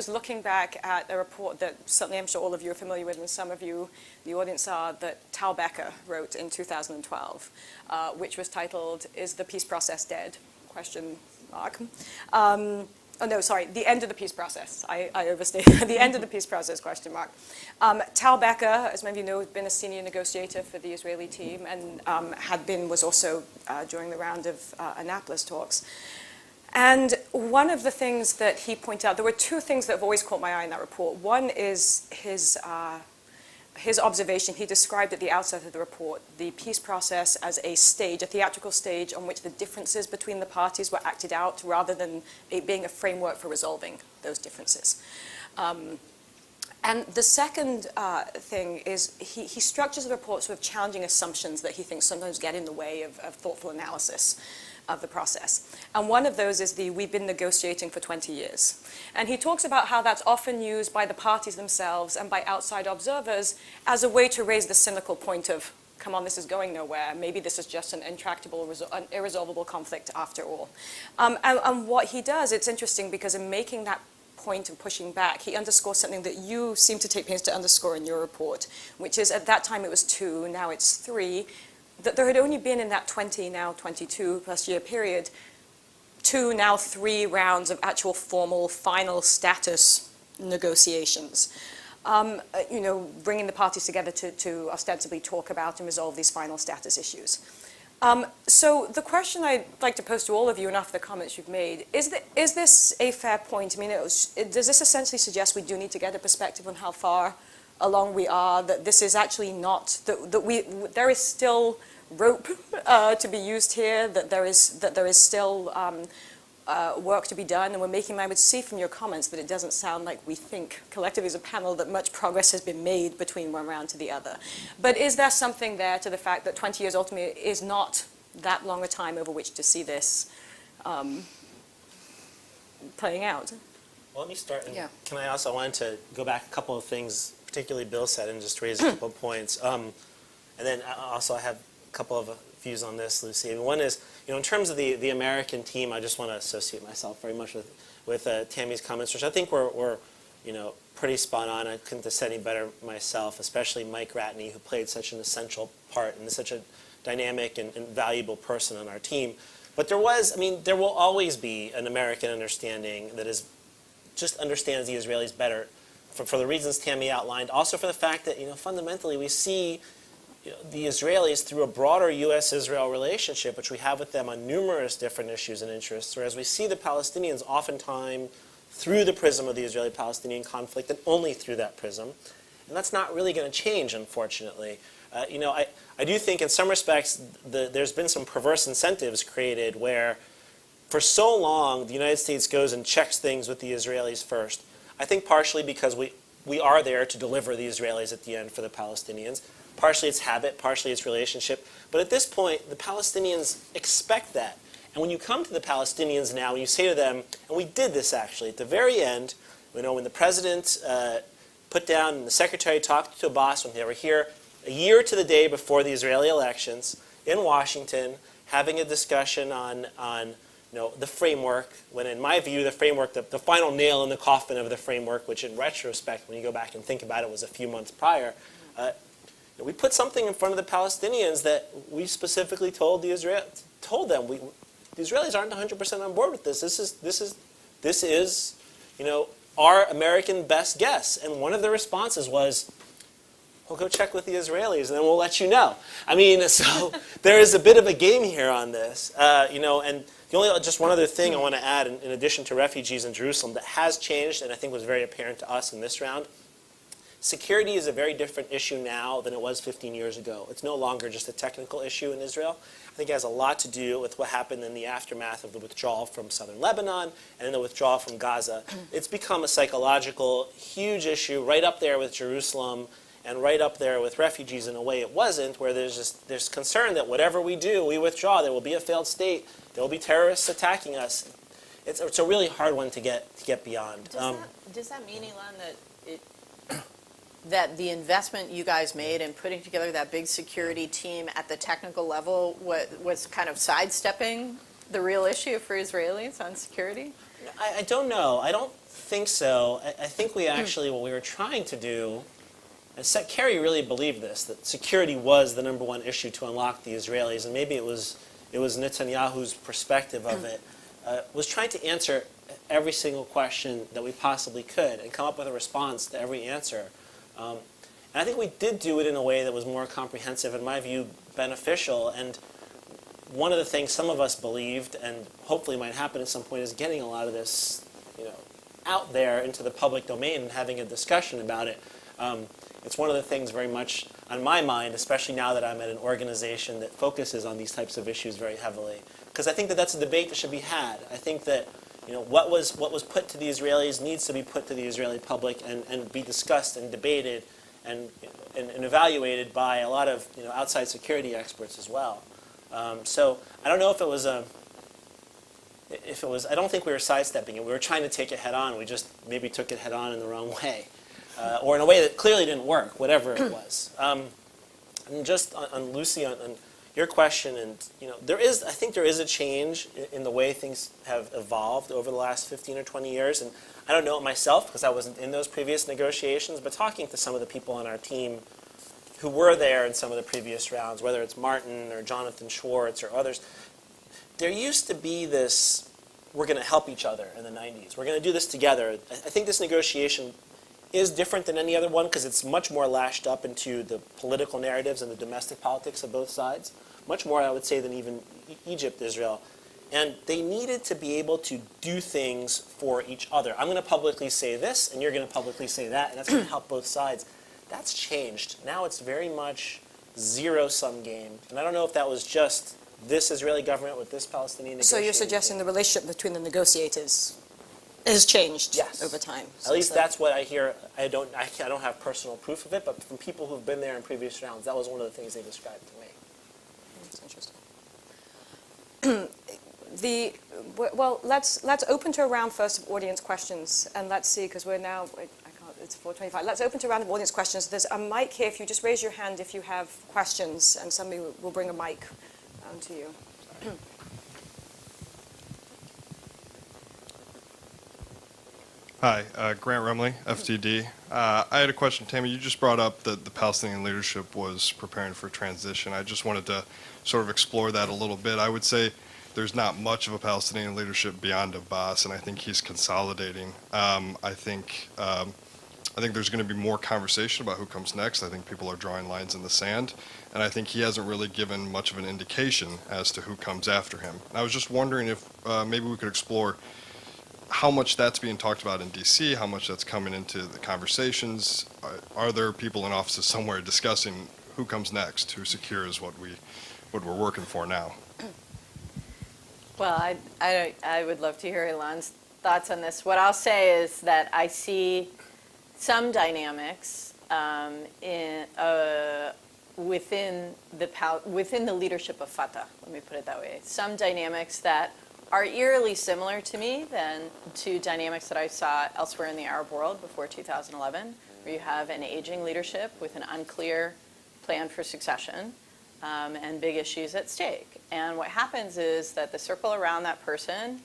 looking back at a report that certainly I'm sure all of you are familiar with, and some of you, the audience are, that Tal Becker wrote in 2012, which was titled, "Is the Peace Process Dead?" Question mark. Oh, no, sorry, The End of the Peace Process. I overstated. The End of the Peace Process, question mark. Tal Becker, as many of you know, has been a senior negotiator for the Israeli team and was also during the round of Annapolis talks. And one of the things that he pointed out, there were two things that have always caught my eye in that report. One is his observation. He described at the outset of the report the peace process as a stage, a theatrical stage on which the differences between the parties were acted out rather than it being a framework for resolving those differences. And the second thing is he structures the report sort of challenging assumptions that he thinks sometimes get in the way of thoughtful analysis of the process. And one of those is we've been negotiating for 20 years. And he talks about how that's often used by the parties themselves and by outside observers as a way to raise the cynical point of, come on, this is going nowhere. Maybe this is just an intractable, an irresolvable conflict after all. And what he does, it's interesting because in making that point and pushing back, he underscores something that you seem to take pains to underscore in your report, which is at that time it was 2, now it's 3, that there had only been in that 20, now 22 plus year period, 2, now 3 rounds of actual formal final status negotiations. You know, bringing the parties together to ostensibly talk about and resolve these final status issues. So the question I'd like to pose to all of you, and after the comments you've made, is this a fair point? I mean, does this essentially suggest we do need to get a perspective on how far along we are, that this is actually not, there is still rope to be used here, that there is still work to be done, and I would see from your comments that it doesn't sound like we think collectively as a panel that much progress has been made between one round to the other. But is there something there to the fact that 20 years ultimately is not that long a time over which to see this playing out?
Well, let me start.
Yeah.
Can I wanted to go back a couple of things, particularly Bill said, and just raise a couple of points. And then also I have a couple of views on this, Lucy. And one is, you know, in terms of the American team, I just want to associate myself very much with Tammy's comments, which I think were you know, pretty spot on. I couldn't have said any better myself, especially Mike Ratney, who played such an essential part and is such a dynamic and valuable person on our team. But there will always be an American understanding that just understands the Israelis better for the reasons Tammy outlined. Also for the fact that, you know, fundamentally we see, you know, the Israelis through a broader U.S.-Israel relationship, which we have with them on numerous different issues and interests, whereas we see the Palestinians oftentimes through the prism of the Israeli-Palestinian conflict and only through that prism. And that's not really going to change, unfortunately. I do think in some respects there's been some perverse incentives created where for so long the United States goes and checks things with the Israelis first. I think partially because we are there to deliver the Israelis at the end for the Palestinians. Partially it's habit, partially it's relationship. But at this point, the Palestinians expect that. And when you come to the Palestinians now, and you say to them, and we did this actually, at the very end, when the president put down and the secretary talked to Abbas when they were here, a year to the day before the Israeli elections in Washington, having a discussion on the framework, when in my view the framework, the final nail in the coffin of the framework, which in retrospect, when you go back and think about it, was a few months prior, we put something in front of the Palestinians that we specifically told them the Israelis aren't 100% on board with this. This is our American best guess. And one of the responses was, we'll go check with the Israelis, and then we'll let you know. I mean, so there is a bit of a game here on this, and the only just one other thing I want to add, in addition to refugees in Jerusalem, that has changed, and I think was very apparent to us in this round. Security is a very different issue now than it was 15 years ago. It's no longer just a technical issue in Israel. I think it has a lot to do with what happened in the aftermath of the withdrawal from southern Lebanon and the withdrawal from Gaza. It's become a psychological, huge issue right up there with Jerusalem and right up there with refugees in a way it wasn't, where there's concern that whatever we do, we withdraw, there will be a failed state, there will be terrorists attacking us. It's a really hard one to get beyond.
Does that mean, Ilan, that the investment you guys made in putting together that big security team at the technical level was kind of sidestepping the real issue for Israelis on security?
I don't know. I don't think so. I think we actually, what we were trying to do, and Kerry really believed this, that security was the number one issue to unlock the Israelis, and maybe it was Netanyahu's perspective of it, was trying to answer every single question that we possibly could and come up with a response to every answer. And I think we did do it in a way that was more comprehensive, in my view, beneficial. And one of the things some of us believed, and hopefully might happen at some point, is getting a lot of this, out there into the public domain and having a discussion about it. It's one of the things very much on my mind, especially now that I'm at an organization that focuses on these types of issues very heavily. Because I think that that's a debate that should be had. I think that what was put to the Israelis needs to be put to the Israeli public and be discussed and debated and evaluated by a lot of outside security experts as well. So I don't know if it was I don't think we were sidestepping it. We were trying to take it head on. We just maybe took it head on in the wrong way. Or in a way that clearly didn't work, whatever it was. And just on Lucy, on your question, and I think there is a change in the way things have evolved over the last 15 or 20 years. And I don't know it myself because I wasn't in those previous negotiations, but talking to some of the people on our team who were there in some of the previous rounds, whether it's Martin or Jonathan Schwartz or others, there used to be this, we're going to help each other in the 90s. We're going to do this together. I think this negotiation is different than any other one because it's much more lashed up into the political narratives and the domestic politics of both sides. Much more, I would say, than even Egypt, Israel. And they needed to be able to do things for each other. I'm going to publicly say this, and you're going to publicly say that, and that's going to help both sides. That's changed. Now it's very much zero-sum game. And I don't know if that was just this Israeli government with this Palestinian negotiator.
So you're suggesting the relationship between the negotiators has changed over time?
At least that's what I hear. I don't have personal proof of it, but from people who've been there in previous rounds, that was one of the things they described to me.
That's interesting. Well, let's open to a round first of audience questions, and let's see, because we're now, it's 4:25. Let's open to a round of audience questions. There's a mic here. If you just raise your hand if you have questions, and somebody will bring a mic to you.
Hi, Grant Rumley, FTD. I had a question. Tammy, you just brought up that the Palestinian leadership was preparing for transition. I just wanted to sort of explore that a little bit. I would say there's not much of a Palestinian leadership beyond Abbas, and I think he's consolidating. I think there's going to be more conversation about who comes next. I think people are drawing lines in the sand, and I think he hasn't really given much of an indication as to who comes after him. And I was just wondering if maybe we could explore how much that's being talked about in DC, how much that's coming into the conversations. Are there people in offices somewhere discussing who comes next, who secures what we're working for now?
Well, I would love to hear Ilan's thoughts on this. What I'll say is that I see some dynamics within the leadership of Fatah, let me put it that way. Some dynamics that are eerily similar to me than to dynamics that I saw elsewhere in the Arab world before 2011, where you have an aging leadership with an unclear plan for succession and big issues at stake. And what happens is that the circle around that person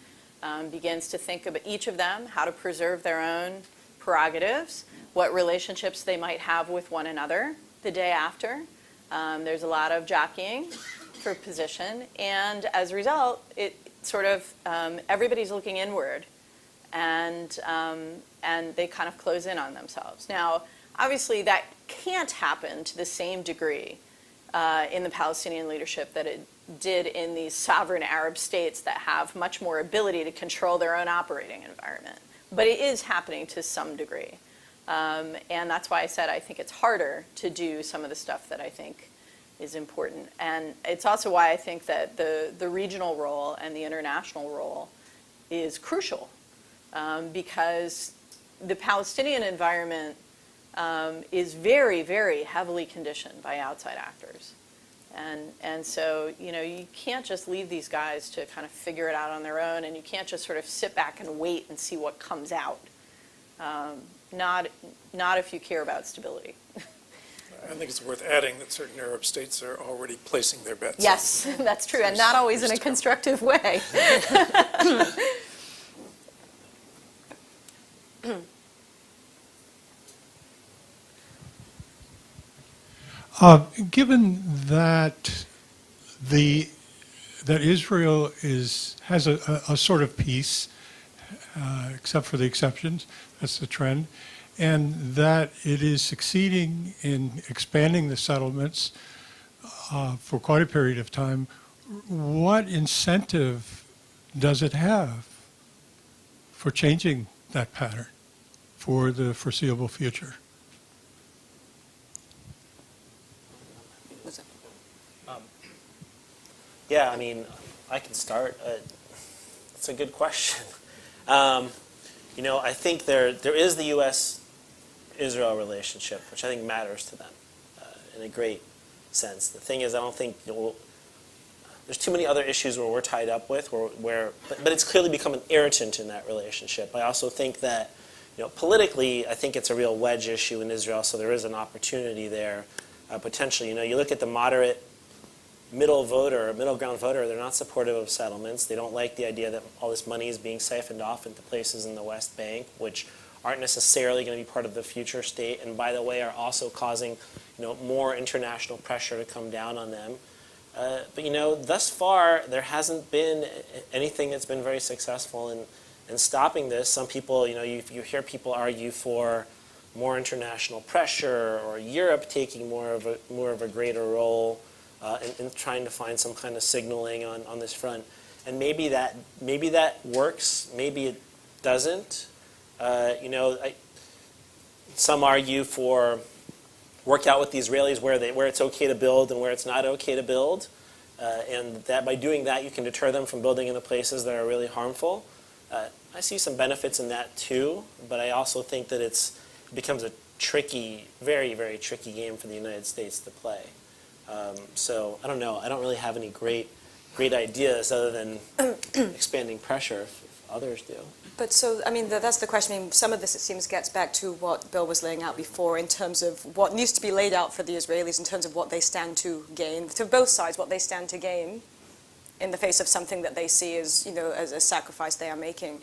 begins to think about each of them, how to preserve their own prerogatives, what relationships they might have with one another the day after. There's a lot of jockeying for position, and as a result, it sort of everybody's looking inward, and they kind of close in on themselves. Now, obviously, that can't happen to the same degree in the Palestinian leadership that it did in these sovereign Arab states that have much more ability to control their own operating environment. But it is happening to some degree. And that's why I said I think it's harder to do some of the stuff that I think is important. And it's also why I think that the regional role and the international role is crucial, because the Palestinian environment is very, very heavily conditioned by outside actors. And so, you can't just leave these guys to kind of figure it out on their own, and you can't just sort of sit back and wait and see what comes out. Not if you care about stability.
I think it's worth adding that certain Arab states are already placing their bets.
Yes, that's true, and not always in a constructive way.
Given that that Israel has a sort of peace, except for the exceptions, that's the trend, and that it is succeeding in expanding the settlements for quite a period of time, what incentive does it have for changing that pattern for the foreseeable future?
Yeah, I mean, I can start. It's a good question. I think there is the U.S.-Israel relationship, which I think matters to them in a great sense. The thing is, I don't think there's too many other issues where we're tied up with, but it's clearly become an irritant in that relationship. I also think that, politically, I think it's a real wedge issue in Israel, so there is an opportunity there potentially. You look at the moderate middle ground voter, they're not supportive of settlements. They don't like the idea that all this money is being siphoned off into places in the West Bank, which aren't necessarily going to be part of the future state, and by the way, are also causing, more international pressure to come down on them. But thus far, there hasn't been anything that's been very successful in stopping this. Some people, you hear people argue for more international pressure, or Europe taking more of a greater role in trying to find some kind of signaling on this front. And maybe that works, maybe it doesn't. Some argue for work out with the Israelis where it's okay to build and where it's not okay to build, and that by doing that you can deter them from building in the places that are really harmful. I see some benefits in that too, but I also think that it becomes a tricky, very, very tricky game for the United States to play. So I don't know. I don't really have any great ideas other than expanding pressure if others do.
But so, that's the question. Some of this, it seems, gets back to what Bill was laying out before in terms of what needs to be laid out for the Israelis in terms of what they stand to gain, to both sides, what they stand to gain in the face of something that they see as, as a sacrifice they are making.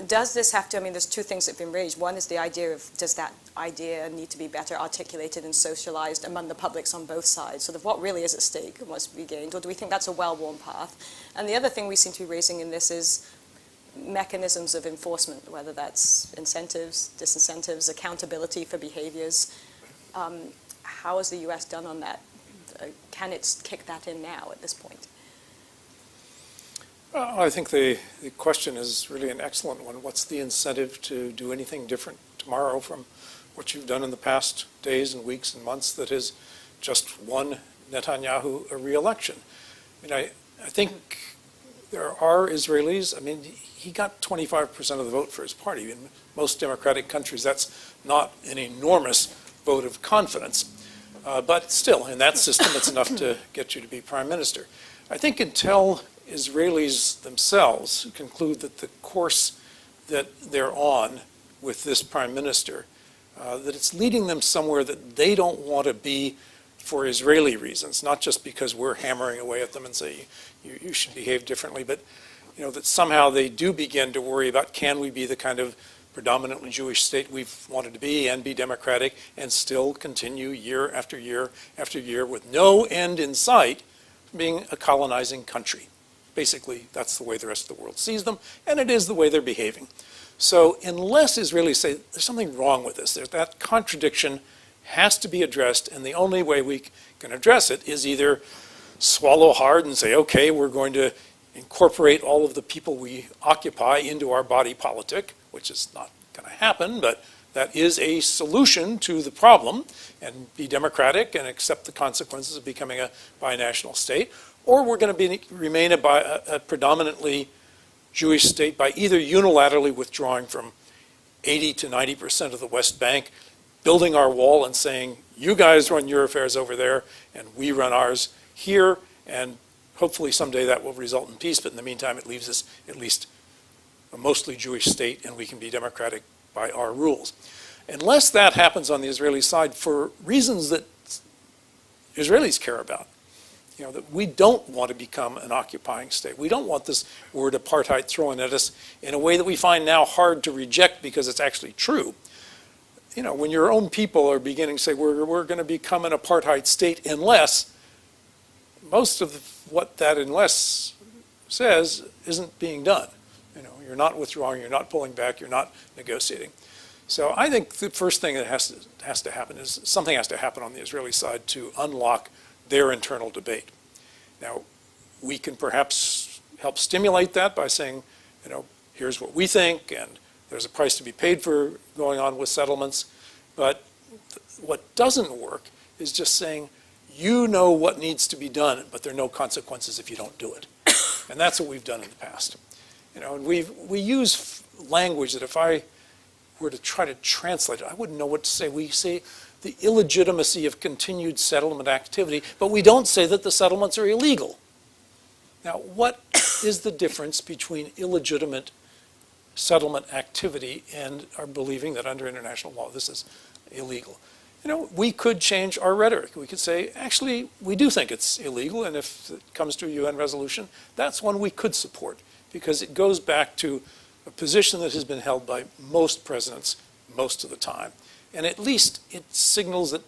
Does this have to, there's two things that have been raised. One is the idea of, does that idea need to be better articulated and socialized among the publics on both sides? Sort of what really is at stake and what's to be gained? Or do we think that's a well-worn path? And the other thing we seem to be raising in this is mechanisms of enforcement, whether that's incentives, disincentives, accountability for behaviors. How has the U.S. done on that? Can it kick that in now at this point?
I think the question is really an excellent one. What's the incentive to do anything different tomorrow from what you've done in the past days and weeks and months that has just won Netanyahu a re-election? I mean, I think there are Israelis, I mean, he got 25% of the vote for his party. In most democratic countries, that's not an enormous vote of confidence. But still, in that system, it's enough to get you to be prime minister. I think until Israelis themselves conclude that the course that they're on with this prime minister, that it's leading them somewhere that they don't want to be for Israeli reasons, not just because we're hammering away at them and say, you should behave differently, but that somehow they do begin to worry about, can we be the kind of predominantly Jewish state we've wanted to be and be democratic and still continue year after year after year with no end in sight being a colonizing country. Basically, that's the way the rest of the world sees them, and it is the way they're behaving. So unless Israelis say, there's something wrong with this, that contradiction has to be addressed, and the only way we can address it is either swallow hard and say, okay, we're going to incorporate all of the people we occupy into our body politic, which is not going to happen, but that is a solution to the problem, and be democratic and accept the consequences of becoming a binational state, or we're going to remain a predominantly Jewish state by either unilaterally withdrawing from 80 to 90% of the West Bank, building our wall and saying, you guys run your affairs over there, and we run ours here, and hopefully someday that will result in peace, but in the meantime it leaves us at least a mostly Jewish state, and we can be democratic by our rules. Unless that happens on the Israeli side for reasons that Israelis care about, that we don't want to become an occupying state. We don't want this word apartheid thrown at us in a way that we find now hard to reject because it's actually true. When your own people are beginning to say, we're going to become an apartheid state unless, most of what that unless says isn't being done. You're not withdrawing, you're not pulling back, you're not negotiating. So I think the first thing that has to happen is something has to happen on the Israeli side to unlock their internal debate. Now, we can perhaps help stimulate that by saying, here's what we think, and there's a price to be paid for going on with settlements. But what doesn't work is just saying, you know what needs to be done, but there are no consequences if you don't do it. And that's what we've done in the past. And we use language that if I were to try to translate it, I wouldn't know what to say. We say the illegitimacy of continued settlement activity, but we don't say that the settlements are illegal. Now, what is the difference between illegitimate settlement activity and our believing that under international law this is illegal? We could change our rhetoric. We could say, actually, we do think it's illegal, and if it comes to a UN resolution, that's one we could support, because it goes back to a position that has been held by most presidents most of the time. And at least it signals that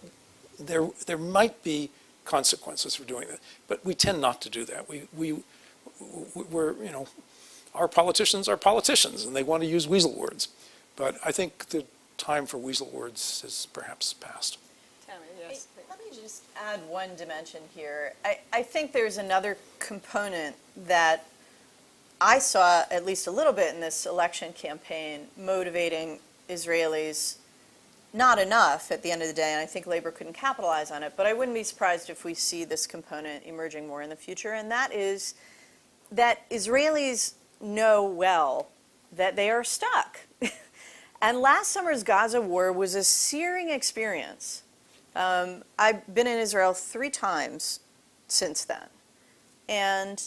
there might be consequences for doing that. But we tend not to do that. We're our politicians are politicians, and they want to use weasel words. But I think the time for weasel words is perhaps past.
Tammy, yes.
Let me just add one dimension here. I think there's another component that I saw at least a little bit in this election campaign motivating Israelis. Not enough at the end of the day, and I think labor couldn't capitalize on it, but I wouldn't be surprised if we see this component emerging more in the future, and that is that Israelis know well that they are stuck. And last summer's Gaza war was a searing experience. I've been in Israel 3 times since then, and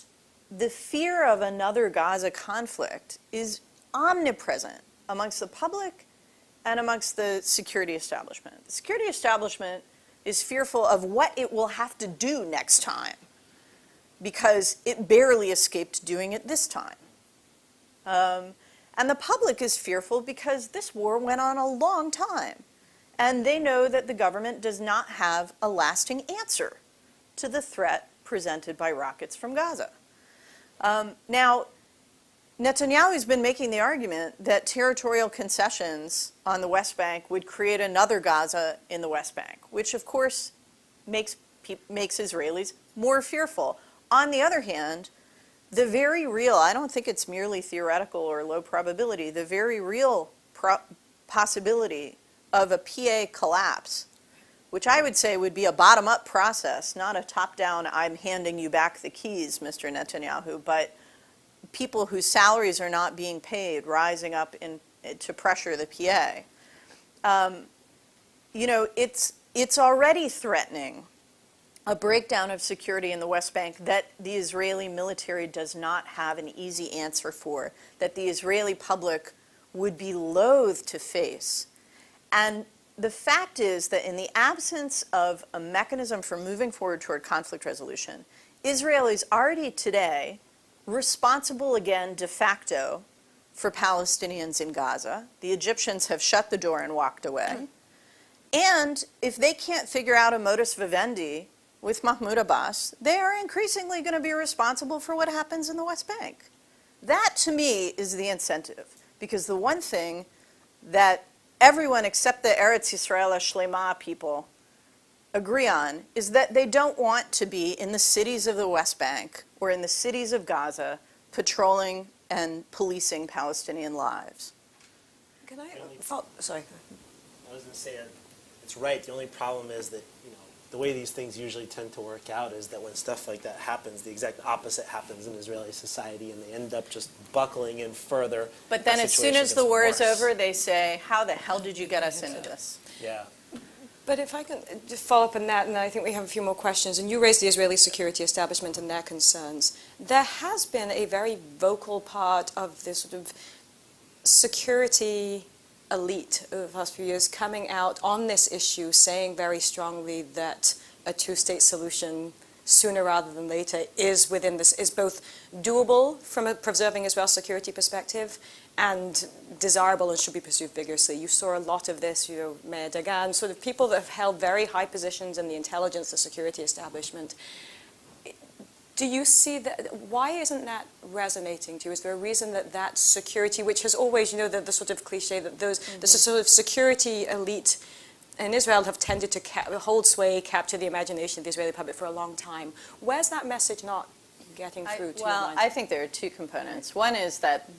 the fear of another Gaza conflict is omnipresent amongst the public and amongst the security establishment. The security establishment is fearful of what it will have to do next time because it barely escaped doing it this time. And the public is fearful because this war went on a long time, and they know that the government does not have a lasting answer to the threat presented by rockets from Gaza. Now, Netanyahu's been making the argument that territorial concessions on the West Bank would create another Gaza in the West Bank, which of course makes Israelis more fearful. On the other hand, the very real, I don't think it's merely theoretical or low probability, the very real possibility of a PA collapse, which I would say would be a bottom-up process, not a top-down, I'm handing you back the keys, Mr. Netanyahu, but people whose salaries are not being paid rising up to pressure the PA. You know, it's already threatening a breakdown of security in the West Bank that the Israeli military does not have an easy answer for, that the Israeli public would be loath to face. And the fact is that in the absence of a mechanism for moving forward toward conflict resolution, Israel is already today responsible again de facto for Palestinians in Gaza. The Egyptians have shut the door and walked away. And if they can't figure out a modus vivendi with Mahmoud Abbas, they are increasingly going to be responsible for what happens in the West Bank. That, to me, is the incentive. Because the one thing that everyone except the Eretz Yisrael Shlema people agree on is that they don't want to be in the cities of the West Bank or in the cities of Gaza patrolling and policing Palestinian lives.
Can I sorry.
I was going to say it's right. The only problem is that, you know, the way these things usually tend to work out is that when stuff like that happens, the exact opposite happens in Israeli society, and they end up just buckling in further.
But then as soon as the war is over, they say, how the hell did you get us into this?
Yeah.
But if I can just follow up on that, and I think we have a few more questions, and you raised the Israeli security establishment and their concerns. There has been a very vocal part of this sort of security elite over the past few years coming out on this issue, saying very strongly that a two-state solution sooner rather than later is within this, is both doable from a preserving Israel's security perspective and desirable and should be pursued vigorously. You saw a lot of this, you know, Meir Dagan, sort of people that have held very high positions in the intelligence, the security establishment. Do you see that? Why isn't that resonating to you? Is there a reason that that security, which has always, you know, the sort of cliche that those, the sort of security elite in Israel have tended to hold sway, capture the imagination of the Israeli public for a long time. Where's that message not getting through to your mind?
I think there are two components. One is that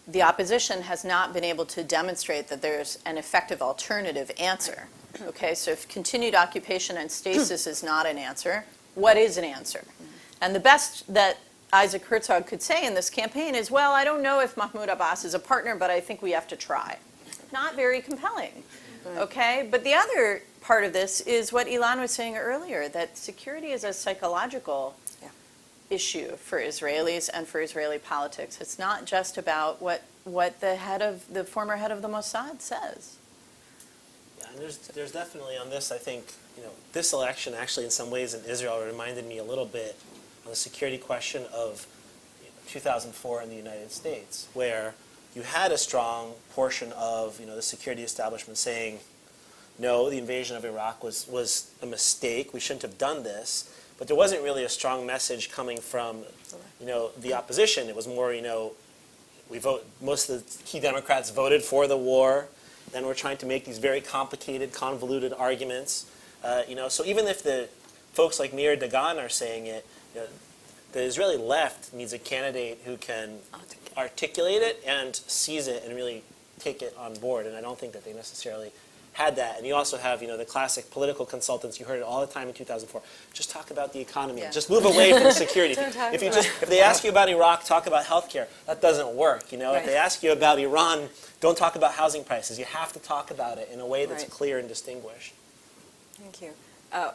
the opposition has not been able to demonstrate that there's an effective alternative answer. Okay, so if continued occupation and stasis is not an answer, what is an answer? And the best that Isaac Herzog could say in this campaign is, well, I don't know if Mahmoud Abbas is a partner, but I think we have to try. Not very compelling, okay? But the other part of this is what Ilan was saying earlier, that security is a psychological issue for Israelis and for Israeli politics. It's not just about what the former head of the Mossad says.
Yeah, and there's definitely on this, I think, you know, this election actually in some ways in Israel reminded me a little bit on the security question of 2004 in the United States, where you had a strong portion of, you know, the security establishment saying, no, the invasion of Iraq was a mistake, we shouldn't have done this, but there wasn't really a strong message coming from, you know, the opposition. It was more, you know, most of the key Democrats voted for the war, then we're trying to make these very complicated, convoluted arguments. You know, so even if the folks like Meir Dagan are saying it, you know, the Israeli left needs a candidate who can articulate it and seize it and really take it on board. And I don't think that they necessarily had that. And you also have, you know, the classic political consultants. You heard it all the time in 2004. Just talk about the economy.
Yeah.
Just move away from security. If they ask you about Iraq, talk about healthcare. That doesn't work. You know, if they ask you about Iran, don't talk about housing prices. You have to talk about it in a way that's clear and distinguished.
Thank you.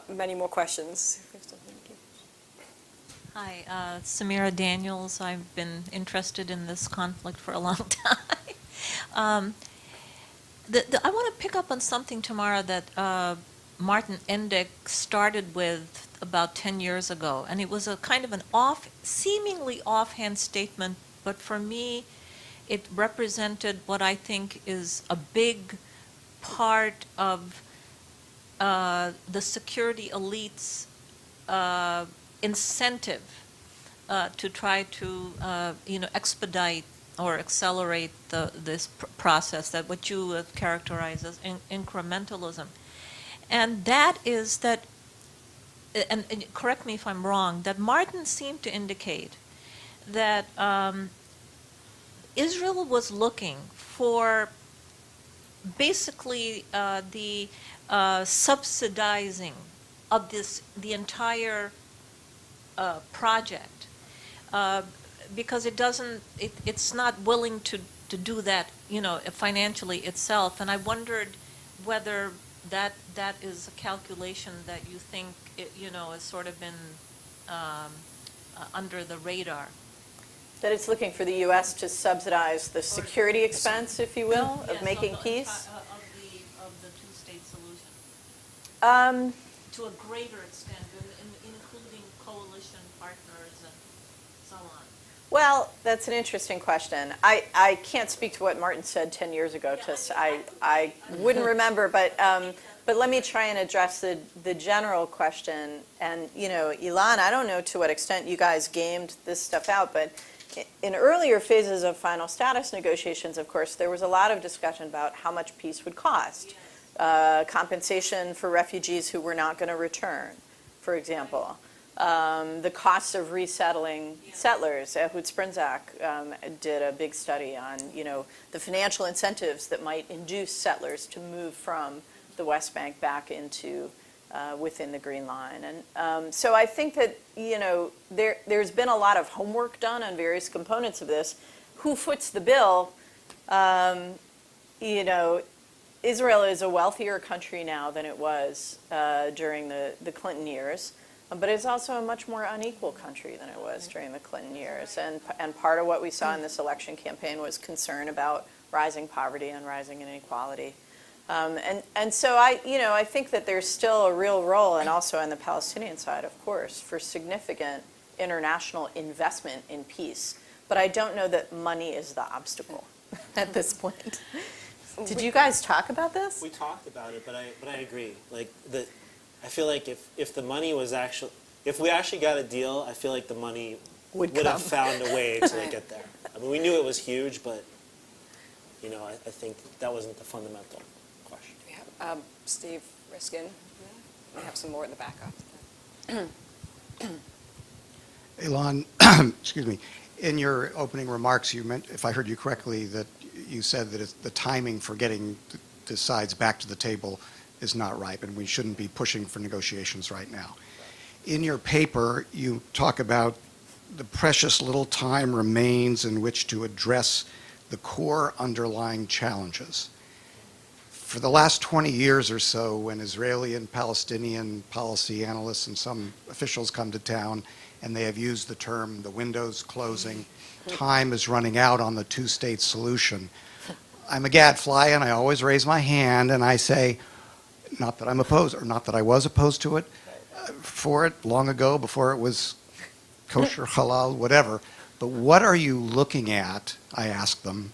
Many more questions.
Hi, Samira Daniels. I've been interested in this conflict for a long time. I want to pick up on something, Tamara, that Martin Endek started with about 10 years ago. And it was a kind of an seemingly offhand statement, but for me, it represented what I think is a big part of the security elite's incentive to try to, expedite or accelerate this process, that what you characterize as incrementalism. And that is that and correct me if I'm wrong, that Martin seemed to indicate that Israel was looking for basically the subsidizing of the entire project, because it's not willing to do that, financially itself. And I wondered whether that is a calculation that you think, has sort of been under the radar.
That it's looking for the U.S. to subsidize the security expense, if you will, of
Yes,
making
of
peace?
of the two-state solution,
Um,
to a greater extent, including coalition partners and so on.
Well, that's an interesting question. I can't speak to what Martin said 10 years ago, because I wouldn't remember, but let me try and address the general question. And, Ilan, I don't know to what extent you guys gamed this stuff out, but in earlier phases of final status negotiations, of course, there was a lot of discussion about how much peace would cost. Compensation for refugees who were not going to return, for example. The cost of resettling settlers. Ehud Sprinzak did a big study on, the financial incentives that might induce settlers to move from the West Bank back into within the Green Line. And so I think that, there's been a lot of homework done on various components of this. Who foots the bill? Israel is a wealthier country now than it was during the Clinton years. But it's also a much more unequal country than it was during the Clinton years. And part of what we saw in this election campaign was concern about rising poverty and rising inequality. And so I think that there's still a real role, and also on the Palestinian side, of course, for significant international investment in peace. But I don't know that money is the obstacle at this point. Did you guys talk about this?
We talked about it, but I agree. I feel like if the money was if we actually got a deal, I feel like the money would have found a way to get there. I mean, we knew it was huge, but I think that wasn't the fundamental question.
We have Steve Riskin. We have some more in the back up.
Ilan, excuse me. In your opening remarks, you meant, if I heard you correctly, that you said that the timing for getting the sides back to the table is not ripe, and we shouldn't be pushing for negotiations right now. In your paper, you talk about the precious little time remains in which to address the core underlying challenges. For the last 20 years or so, when Israeli and Palestinian policy analysts and some officials come to town and they have used the term the window's closing, time is running out on the two-state solution, I'm a gadfly and I always raise my hand and I say, not that I'm opposed, or not that I was opposed to it, for it long ago, before it was kosher, halal, whatever. But what are you looking at, I ask them,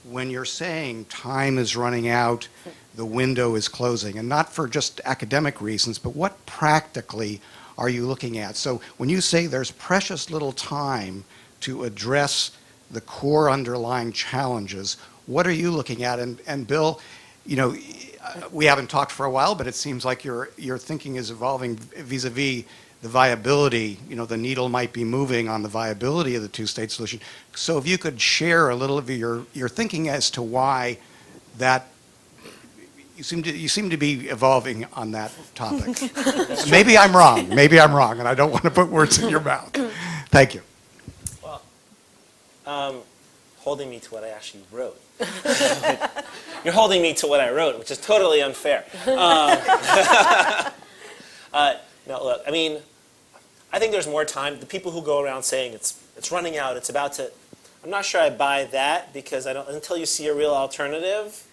when you're saying time is running out, the window is closing? And not for just academic reasons, but what practically are you looking at? So when you say there's precious little time to address the core underlying challenges, what are you looking at? And Bill, we haven't talked for a while, but it seems like your thinking is evolving vis-a-vis the viability. The needle might be moving on the viability of the two-state solution. So if you could share a little of your thinking as to why that you seem to be evolving on that topic. Maybe I'm wrong, and I don't want to put words in your mouth. Thank you.
Well, holding me to what I actually wrote. You're holding me to what I wrote, which is totally unfair. No, look, I mean, I think there's more time. The people who go around saying it's running out, it's about to, I'm not sure I buy that, because until you see a real alternative.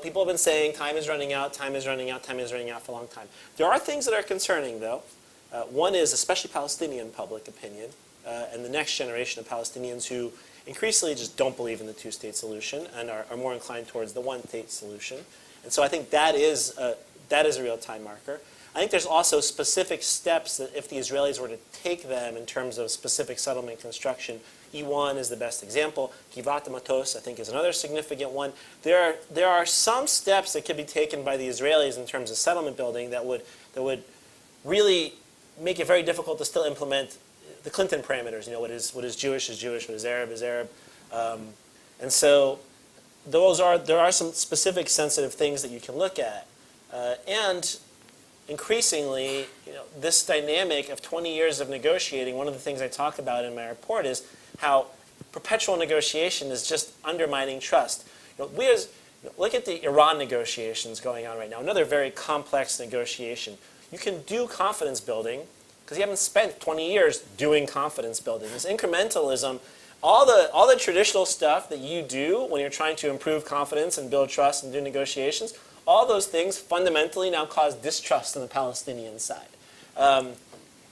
People have been saying time is running out, time is running out, time is running out for a long time. There are things that are concerning, though. One is especially Palestinian public opinion and the next generation of Palestinians who increasingly just don't believe in the two-state solution and are more inclined towards the one-state solution. And so I think that is a real time marker. I think there's also specific steps that if the Israelis were to take them in terms of specific settlement construction, E1 is the best example. Givat Matos, I think, is another significant one. There are some steps that could be taken by the Israelis in terms of settlement building that would really make it very difficult to still implement the Clinton parameters. What is Jewish is Jewish, what is Arab. And so there are some specific sensitive things that you can look at. And increasingly, this dynamic of 20 years of negotiating, one of the things I talk about in my report is how perpetual negotiation is just undermining trust. Look at the Iran negotiations going on right now, another very complex negotiation. You can do confidence building because you haven't spent 20 years doing confidence building. This incrementalism, all the traditional stuff that you do when you're trying to improve confidence and build trust and do negotiations, all those things fundamentally now cause distrust on the Palestinian side.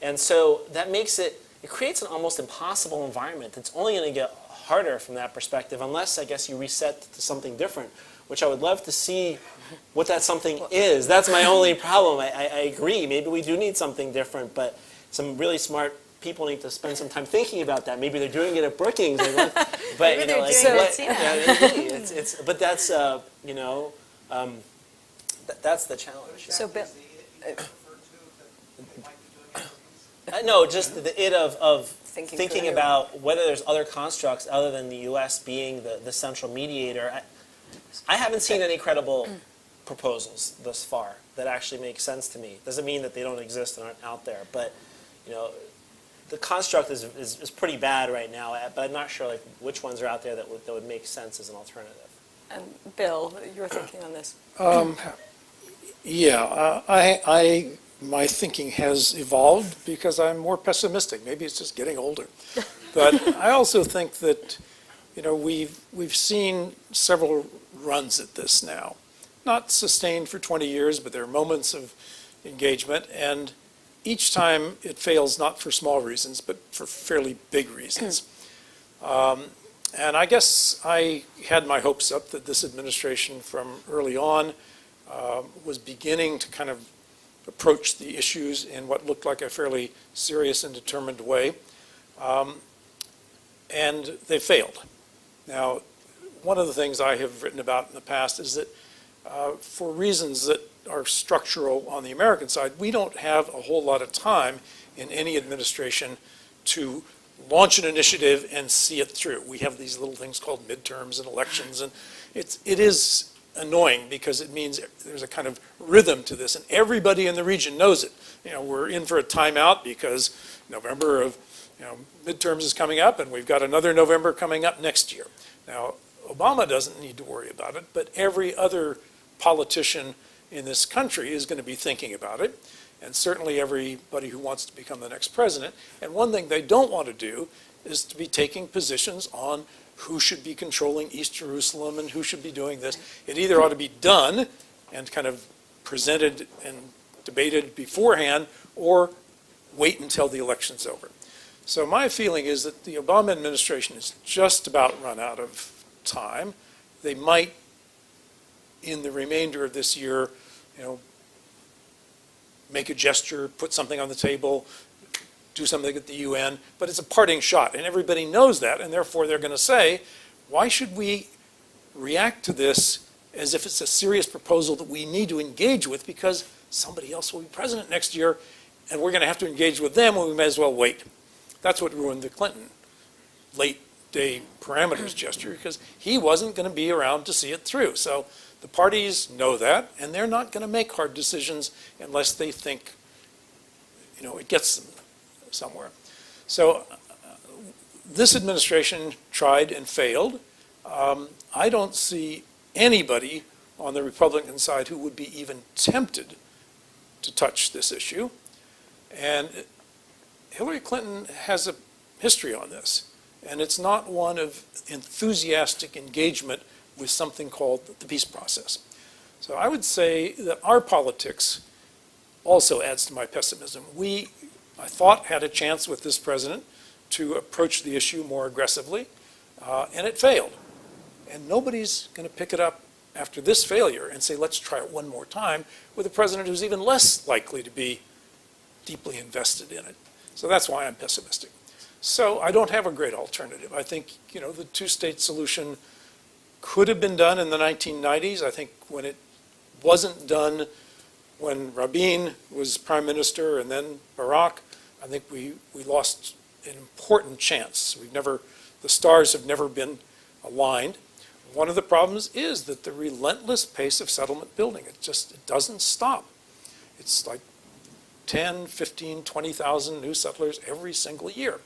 And so that makes it creates an almost impossible environment. It's only going to get harder from that perspective unless, I guess, you reset to something different, which I would love to see what that something is. That's my only problem. I agree. Maybe we do need something different, but some really smart people need to spend some time thinking about that. Maybe they're doing it at Brookings. But
Maybe they're doing it at CNET.
But that's that's the challenge.
So, Bill,
No, just the it of
Thinking
thinking
through.
about whether there's other constructs other than the U.S. being the central mediator. I haven't seen any credible proposals thus far that actually make sense to me. Doesn't mean that they don't exist and aren't out there, but the construct is pretty bad right now. But I'm not sure which ones are out there that would make sense as an alternative.
and Bill, your thinking on this?
My thinking has evolved because I'm more pessimistic. Maybe it's just getting older. But I also think that, we've seen several runs at this now. Not sustained for 20 years, but there are moments of engagement. And each time it fails, not for small reasons, but for fairly big reasons. And I guess I had my hopes up that this administration from early on was beginning to kind of approach the issues in what looked like a fairly serious and determined way. And they failed. Now, one of the things I have written about in the past is that for reasons that are structural on the American side, we don't have a whole lot of time in any administration to launch an initiative and see it through. We have these little things called midterms and elections, and it is annoying because it means there's a kind of rhythm to this, and everybody in the region knows it. We're in for a timeout because November of midterms is coming up, and we've got another November coming up next year. Now, Obama doesn't need to worry about it, but every other politician in this country is going to be thinking about it, and certainly everybody who wants to become the next president. And one thing they don't want to do is to be taking positions on who should be controlling East Jerusalem and who should be doing this. It either ought to be done and kind of presented and debated beforehand, or wait until the election's over. So my feeling is that the Obama administration is just about run out of time. They might, in the remainder of this year, make a gesture, put something on the table, do something at the UN, but it's a parting shot, and everybody knows that, and therefore they're going to say, why should we react to this as if it's a serious proposal that we need to engage with because somebody else will be president next year, and we're going to have to engage with them, and we may as well wait. That's what ruined the Clinton late-day parameters gesture, because he wasn't going to be around to see it through. So the parties know that, and they're not going to make hard decisions unless they think, it gets them somewhere. So this administration tried and failed. I don't see anybody on the Republican side who would be even tempted to touch this issue. And Hillary Clinton has a history on this, and it's not one of enthusiastic engagement with something called the peace process. So I would say that our politics also adds to my pessimism. We, I thought, had a chance with this president to approach the issue more aggressively, and it failed. And nobody's going to pick it up after this failure and say, let's try it one more time with a president who's even less likely to be deeply invested in it. So that's why I'm pessimistic. So I don't have a great alternative. I think, the two-state solution could have been done in the 1990s. I think when it wasn't done when Rabin was prime minister and then Barak, I think we lost an important chance. The stars have never been aligned. One of the problems is that the relentless pace of settlement building, it doesn't stop. It's like 10, 15, 20,000 new settlers every single year.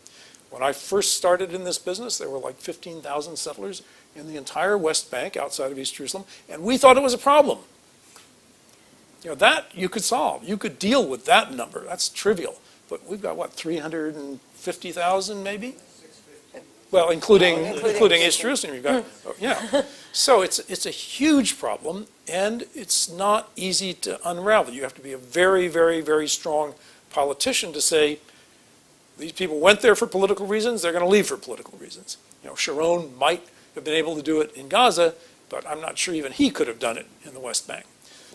When I first started in this business, there were like 15,000 settlers in the entire West Bank outside of East Jerusalem, and we thought it was a problem. That you could solve. You could deal with that number. That's trivial. But we've got, 350,000 maybe? Well, including East Jerusalem, you've got, yeah. So it's a huge problem, and it's not easy to unravel. You have to be a very, very, very strong politician to say, these people went there for political reasons, they're going to leave for political reasons. Sharon might have been able to do it in Gaza, but I'm not sure even he could have done it in the West Bank.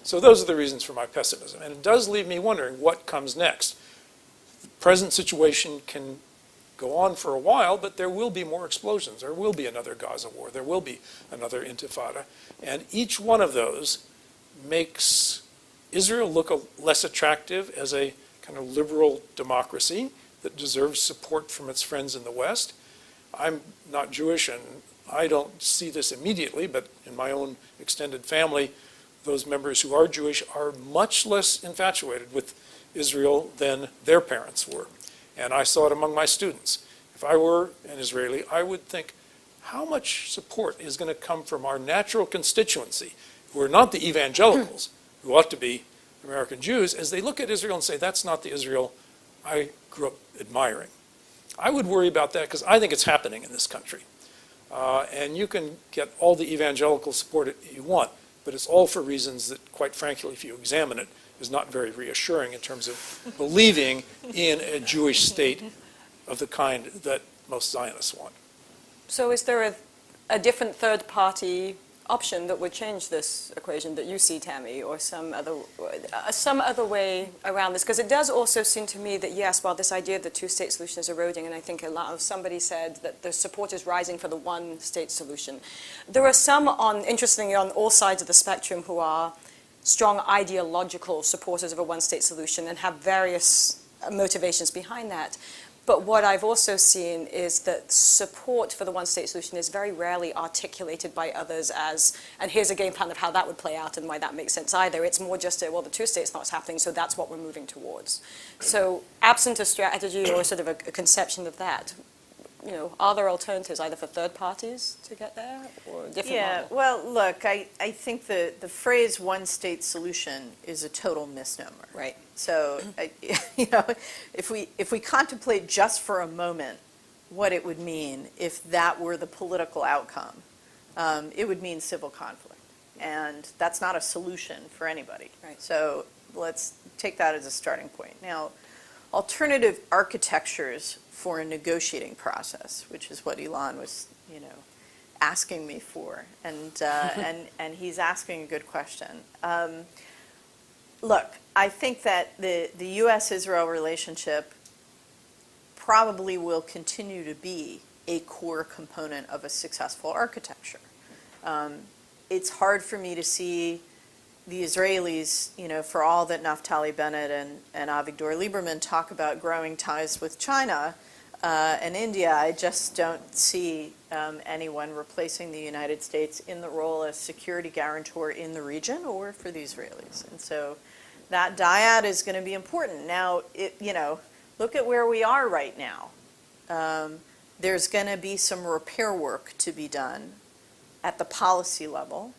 So those are the reasons for my pessimism. And it does leave me wondering what comes next. The present situation can go on for a while, but there will be more explosions. There will be another Gaza war. There will be another intifada. And each one of those makes Israel look less attractive as a kind of liberal democracy that deserves support from its friends in the West. I'm not Jewish, and I don't see this immediately, but in my own extended family, those members who are Jewish are much less infatuated with Israel than their parents were. And I saw it among my students. If I were an Israeli, I would think, how much support is going to come from our natural constituency, who are not the evangelicals, who ought to be American Jews, as they look at Israel and say, that's not the Israel I grew up admiring. I would worry about that because I think it's happening in this country. And you can get all the evangelical support you want, but it's all for reasons that, quite frankly, if you examine it, is not very reassuring in terms of believing in a Jewish state of the kind that most Zionists want.
So is there a different third-party option that would change this equation that you see, Tammy, or some other way around this? Because it does also seem to me that, yes, while this idea of the two-state solution is eroding, and I think somebody said that the support is rising for the one-state solution, there are some, interestingly, on all sides of the spectrum who are strong ideological supporters of a one-state solution and have various motivations behind that. But what I've also seen is that support for the one-state solution is very rarely articulated by others as, and here's a game plan of how that would play out and why that makes sense either. It's more just well, the two-state's not happening, so that's what we're moving towards. So absent a strategy or sort of a conception of that, are there alternatives either for third parties to get there or a different model?
Well, look, I think the phrase one-state solution is a total misnomer.
Right.
So, if we contemplate just for a moment what it would mean if that were the political outcome, it would mean civil conflict. And that's not a solution for anybody.
Right.
So let's take that as a starting point. Now, alternative architectures for a negotiating process, which is what Elon was, asking me for, and he's asking a good question. Look, I think that the U.S.-Israel relationship probably will continue to be a core component of a successful architecture. It's hard for me to see the Israelis, for all that Naftali Bennett and Avigdor Lieberman talk about growing ties with China and India, I just don't see anyone replacing the United States in the role as security guarantor in the region or for the Israelis. And so that dyad is going to be important. Now, look at where we are right now. There's going to be some repair work to be done at the policy level,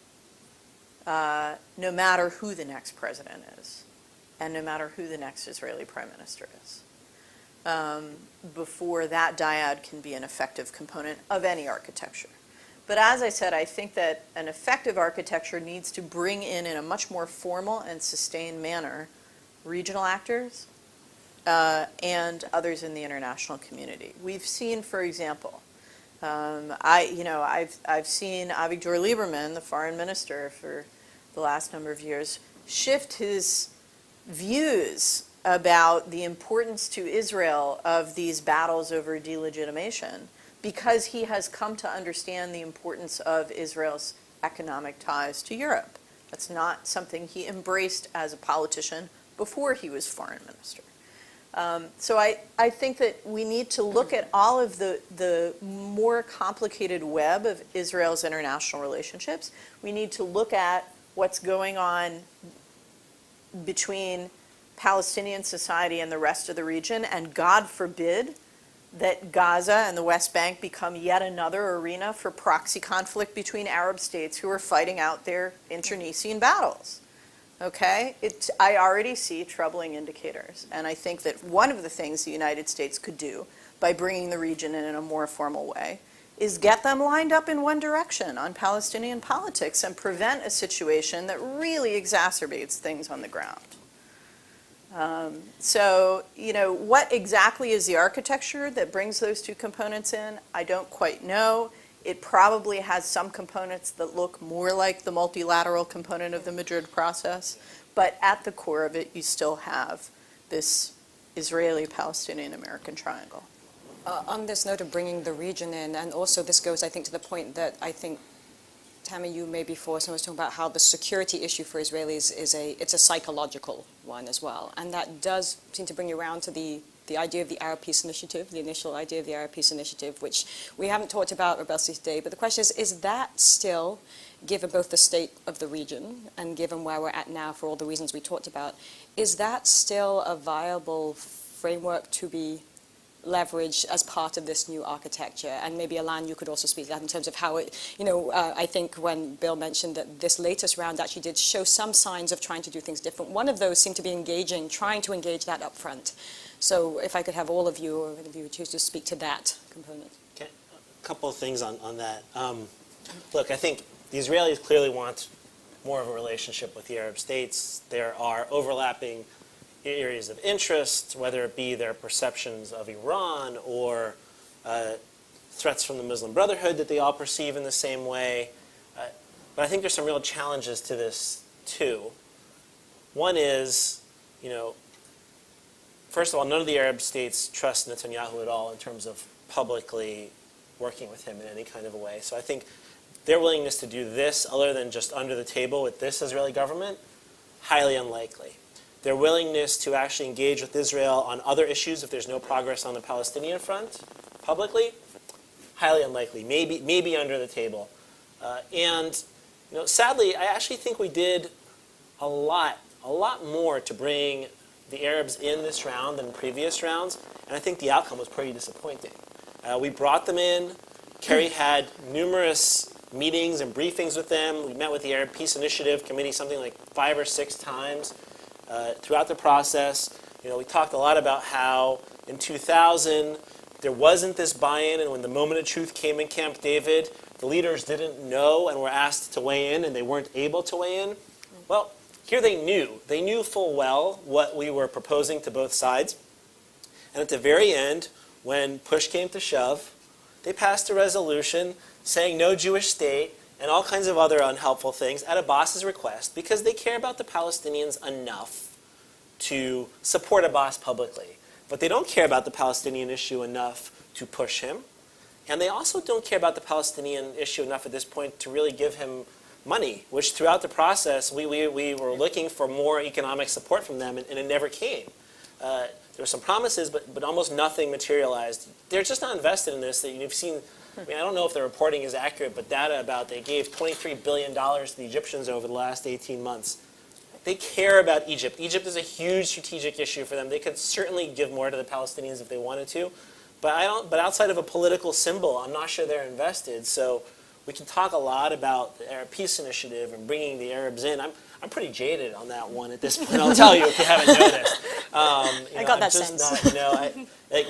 no matter who the next president is, and no matter who the next Israeli prime minister is, before that dyad can be an effective component of any architecture. But as I said, I think that an effective architecture needs to bring in a much more formal and sustained manner regional actors and others in the international community. We've seen, for example, I've seen Avigdor Lieberman, the foreign minister for the last number of years, shift his views about the importance to Israel of these battles over delegitimation because he has come to understand the importance of Israel's economic ties to Europe, That's not something he embraced as a politician before he was foreign minister. So I think that we need to look at all of the more complicated web of Israel's international relationships. We need to look at what's going on between Palestinian society and the rest of the region, and God forbid that Gaza and the West Bank become yet another arena for proxy conflict between Arab states who are fighting out their internecine battles. Okay? I already see troubling indicators, and I think that one of the things the United States could do by bringing the region in a more formal way is get them lined up in one direction on Palestinian politics and prevent a situation that really exacerbates things on the ground. So, what exactly is the architecture that brings those two components in? I don't quite know. It probably has some components that look more like the multilateral component of the Madrid process, but at the core of it, you still have this Israeli-Palestinian American triangle.
On this note of bringing the region in, and also this goes, I think, to the point that I think, Tammy, you made before, someone was talking about how the security issue for Israelis it's a psychological one as well. And that does seem to bring you around to the idea of the Arab Peace Initiative, the initial idea of the Arab Peace Initiative, which we haven't talked about robustly today. But the question is that still, given both the state of the region and given where we're at now for all the reasons we talked about, is that still a viable framework to be leveraged as part of this new architecture? And maybe, Alan, you could also speak to that in terms of how it, I think when Bill mentioned that this latest round actually did show some signs of trying to do things different. One of those seemed to be trying to engage that up front. So if I could have all of you, or if you would choose to speak to that component.
Okay, a couple of things on that. Look, I think the Israelis clearly want more of a relationship with the Arab states. There are overlapping areas of interest, whether it be their perceptions of Iran or threats from the Muslim Brotherhood that they all perceive in the same way. But I think there's some real challenges to this, too. One is, first of all, none of the Arab states trust Netanyahu at all in terms of publicly working with him in any kind of a way. So I think their willingness to do this, other than just under the table with this Israeli government, highly unlikely. Their willingness to actually engage with Israel on other issues if there's no progress on the Palestinian front, publicly, highly unlikely, maybe under the table. And sadly, I actually think we did a lot more to bring the Arabs in this round than previous rounds, and I think the outcome was pretty disappointing. We brought them in. Kerry had numerous meetings and briefings with them. We met with the Arab Peace Initiative Committee something like 5 or 6 times throughout the process. We talked a lot about how in 2000 there wasn't this buy-in, and when the moment of truth came in Camp David, the leaders didn't know and were asked to weigh in, and they weren't able to weigh in. Well, here they knew. They knew full well what we were proposing to both sides. And at the very end, when push came to shove, they passed a resolution saying no Jewish state and all kinds of other unhelpful things at Abbas's request because they care about the Palestinians enough to support Abbas publicly. But they don't care about the Palestinian issue enough to push him. And they also don't care about the Palestinian issue enough at this point to really give him money, which throughout the process we were looking for more economic support from them, and it never came. There were some promises, but almost nothing materialized. They're just not invested in this. That you've seen. I don't know if the reporting is accurate, but data about they gave $23 billion to the Egyptians over the last 18 months. They care about Egypt. Egypt is a huge strategic issue for them. They could certainly give more to the Palestinians if they wanted to, but outside of a political symbol, I'm not sure they're invested. So we can talk a lot about the Arab Peace Initiative and bringing the Arabs in. I'm pretty jaded on that one at this point. I'll tell you if you haven't noticed.
I got that sense.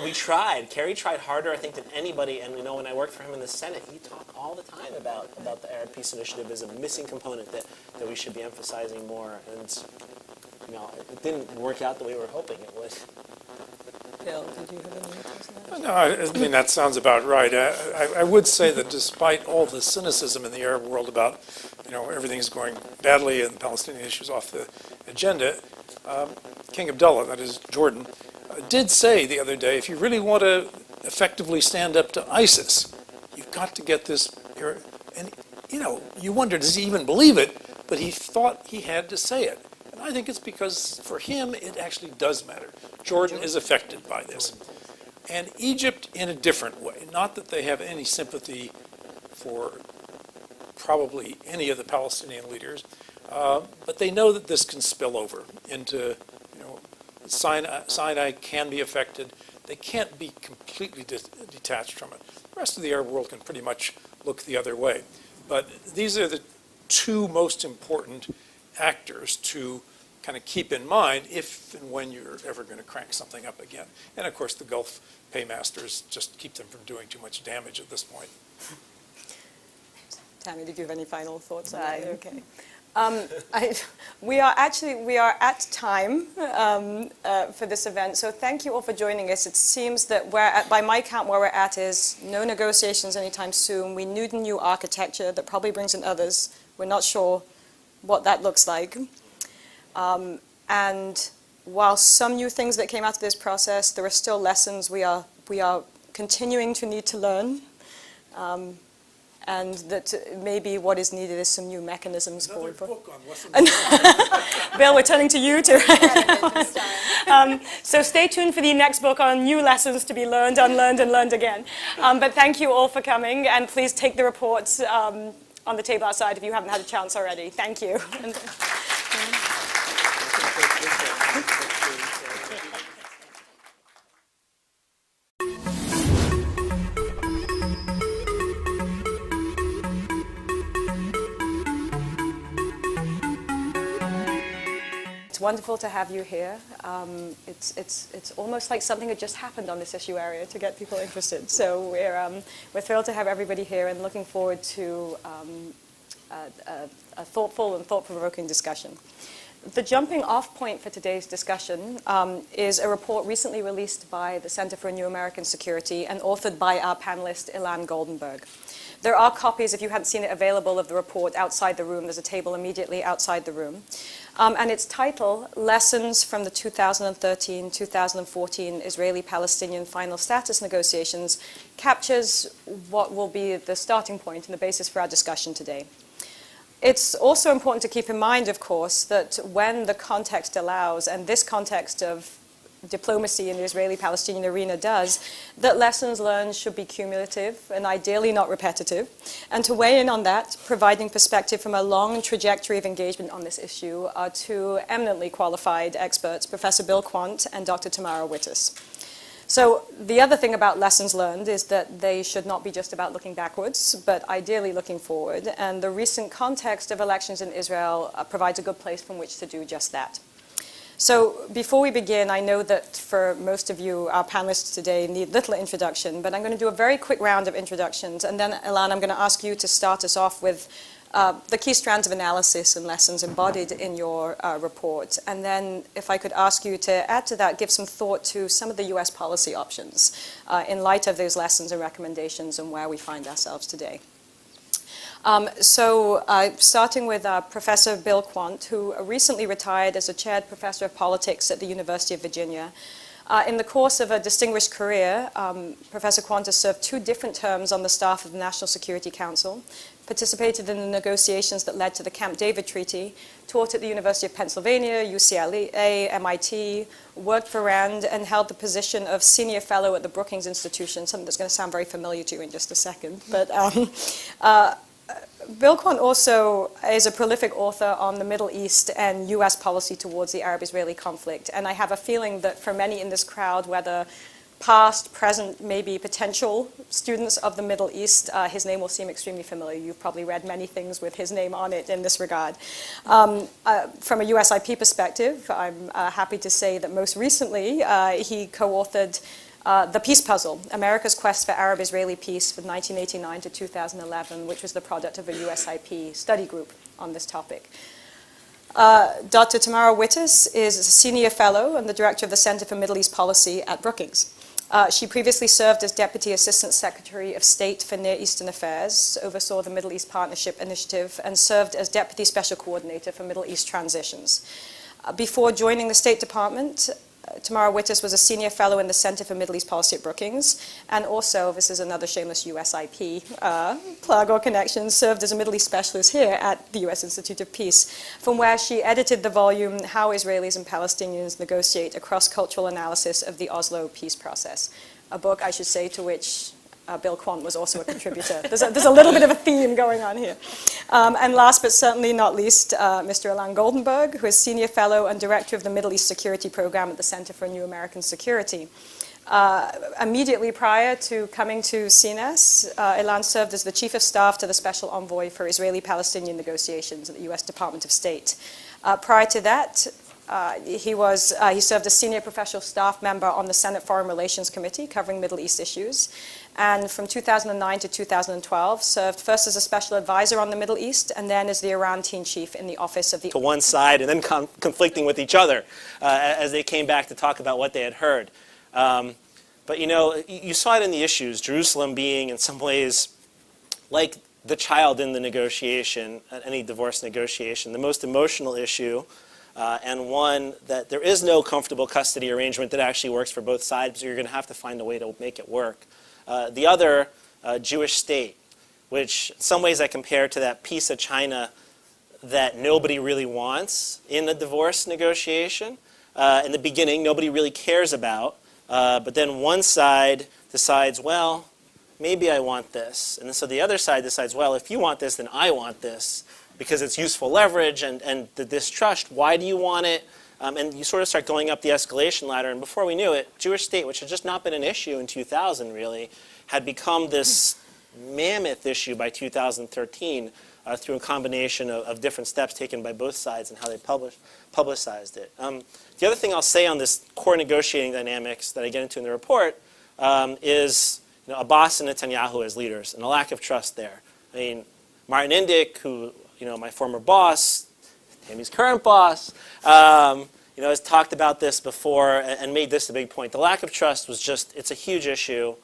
We tried. Kerry tried harder, I think, than anybody. And when I worked for him in the Senate, he talked all the time about the Arab Peace Initiative as a missing component that we should be emphasizing more. And it didn't work out the way we were hoping it would.
Bill, did you have any thoughts on that?
No, I mean, that sounds about right. I would say that despite all the cynicism in the Arab world about, everything's going badly and the Palestinian issue's off the agenda, King Abdullah, that is Jordan, did say the other day, if you really want to effectively stand up to ISIS, you've got to get this. And, you wonder, does he even believe it? but he thought he had to say it. And I think it's because for him, it actually does matter. Jordan is affected by this. And Egypt in a different way. Not that they have any sympathy for probably any of the Palestinian leaders, but they know that this can spill over into, Sinai can be affected. They can't be completely detached from it. The rest of the Arab world can pretty much look the other way. But these are the two most important actors to kind of keep in mind if and when you're ever going to crank something up again. And of course, the Gulf paymasters just keep them from doing too much damage at this point.
Tammy, did you have any final thoughts on that? Okay. We are at time for this event, so thank you all for joining us. It seems that by my count, where we're at is no negotiations anytime soon. We need a new architecture that probably brings in others. We're not sure what that looks like. And while some new things that came out of this process, there are still lessons we are continuing to need to learn. And that maybe what is needed is some new mechanisms
Another
for
book on lessons.
Bill, we're turning to you too. So stay tuned for the next book on new lessons to be learned, unlearned, and learned again. But thank you all for coming, and please take the reports on the table outside if you haven't had a chance already. Thank you. It's wonderful to have you here. It's almost like something had just happened on this issue area to get people interested. So we're thrilled to have everybody here and looking forward to a thoughtful and thought-provoking discussion. The jumping off point for today's discussion is a report recently released by the Center for New American Security and authored by our panelist, Ilan Goldenberg. There are copies, if you hadn't seen it, available of the report outside the room. There's a table immediately outside the room. And its title, Lessons from the 2013-2014 Israeli Palestinian Final Status Negotiations, captures what will be the starting point and the basis for our discussion today. It's also important to keep in mind, of course, that when the context allows, and this context of diplomacy in the Israeli-Palestinian arena does, that lessons learned should be cumulative and ideally not repetitive. And to weigh in on that, providing perspective from a long trajectory of engagement on this issue are two eminently qualified experts, Professor Bill Quandt and Dr. Tamara Wittis. So the other thing about lessons learned is that they should not be just about looking backwards, but ideally looking forward. And the recent context of elections in Israel provides a good place from which to do just that. So before we begin, I know that for most of you, our panelists today need little introduction, but I'm going to do a very quick round of introductions. And then, Ilan, I'm going to ask you to start us off with the key strands of analysis and lessons embodied in your report. And then if I could ask you to add to that, give some thought to some of the US policy options in light of those lessons and recommendations and where we find ourselves today. Starting with Professor Bill Quandt, who recently retired as a chaired professor of politics at the University of Virginia. In the course of a distinguished career, Professor Quandt has served 2 different terms on the staff of the National Security Council, participated in the negotiations that led to the Camp David Treaty, taught at the University of Pennsylvania, UCLA, MIT, worked for RAND, and held the position of senior fellow at the Brookings Institution, something that's going to sound very familiar to you in just a second. But Bill Quandt also is a prolific author on the Middle East and US policy towards the Arab-Israeli conflict. And I have a feeling that for many in this crowd, whether past, present, maybe potential students of the Middle East, his name will seem extremely familiar. You've probably read many things with his name on it in this regard. From a USIP perspective, I'm happy to say that most recently he co-authored The Peace Puzzle, America's Quest for Arab-Israeli Peace from 1989 to 2011, which was the product of a USIP study group on this topic. Dr. Tamara Wittis is a senior fellow and the director of the Center for Middle East Policy at Brookings. She previously served as Deputy Assistant Secretary of State for Near Eastern Affairs, oversaw the Middle East Partnership Initiative, and served as Deputy Special Coordinator for Middle East Transitions. Before joining the State Department, Tamara Wittis was a senior fellow in the Center for Middle East Policy at Brookings, and also, this is another shameless USIP plug or connection, served as a Middle East specialist here at the U.S. Institute of Peace, from where she edited the volume, How Israelis and Palestinians Negotiate, a Cross-Cultural Analysis of the Oslo Peace Process, a book, I should say, to which Bill Quandt was also a contributor. There's a little bit of a theme going on here. And last but certainly not least, Mr. Ilan Goldenberg, who is Senior Fellow and Director of the Middle East Security Program at the Center for New American Security. Immediately prior to coming to CNES, Ilan served as the Chief of Staff to the Special Envoy for Israeli Palestinian negotiations at the U.S. Department of State. Prior to that, he served as Senior Professional Staff Member on the Senate Foreign Relations Committee covering Middle East issues. And from 2009 to 2012, served first as a special advisor on the Middle East and then as the Iran team chief in the office of the...
To one side and then conflicting with each other as they came back to talk about what they had heard. But you know, you saw it in the issues, Jerusalem being in some ways like the child in the negotiation, any divorce negotiation, the most emotional issue, and one that there is no comfortable custody arrangement that actually works for both sides, so you're going to have to find a way to make it work. The other, Jewish state, which in some ways I compare to that piece of China that nobody really wants in a divorce negotiation. In the beginning, nobody really cares about, but then one side decides, well, maybe I want this. And so the other side decides, well, if you want this, then I want this, because it's useful leverage and the distrust. Why do you want it? And you sort of start going up the escalation ladder. And before we knew it, Jewish state, which had just not been an issue in 2000, really, had become this mammoth issue by 2013 through a combination of different steps taken by both sides and how they publicized it. The other thing I'll say on this core negotiating dynamics that I get into in the report is Abbas and Netanyahu as leaders and a lack of trust there. I mean, Martin Indyk, who, my former boss, Tammy's current boss, has talked about this before and made this a big point. The lack of trust was just, it's a huge issue.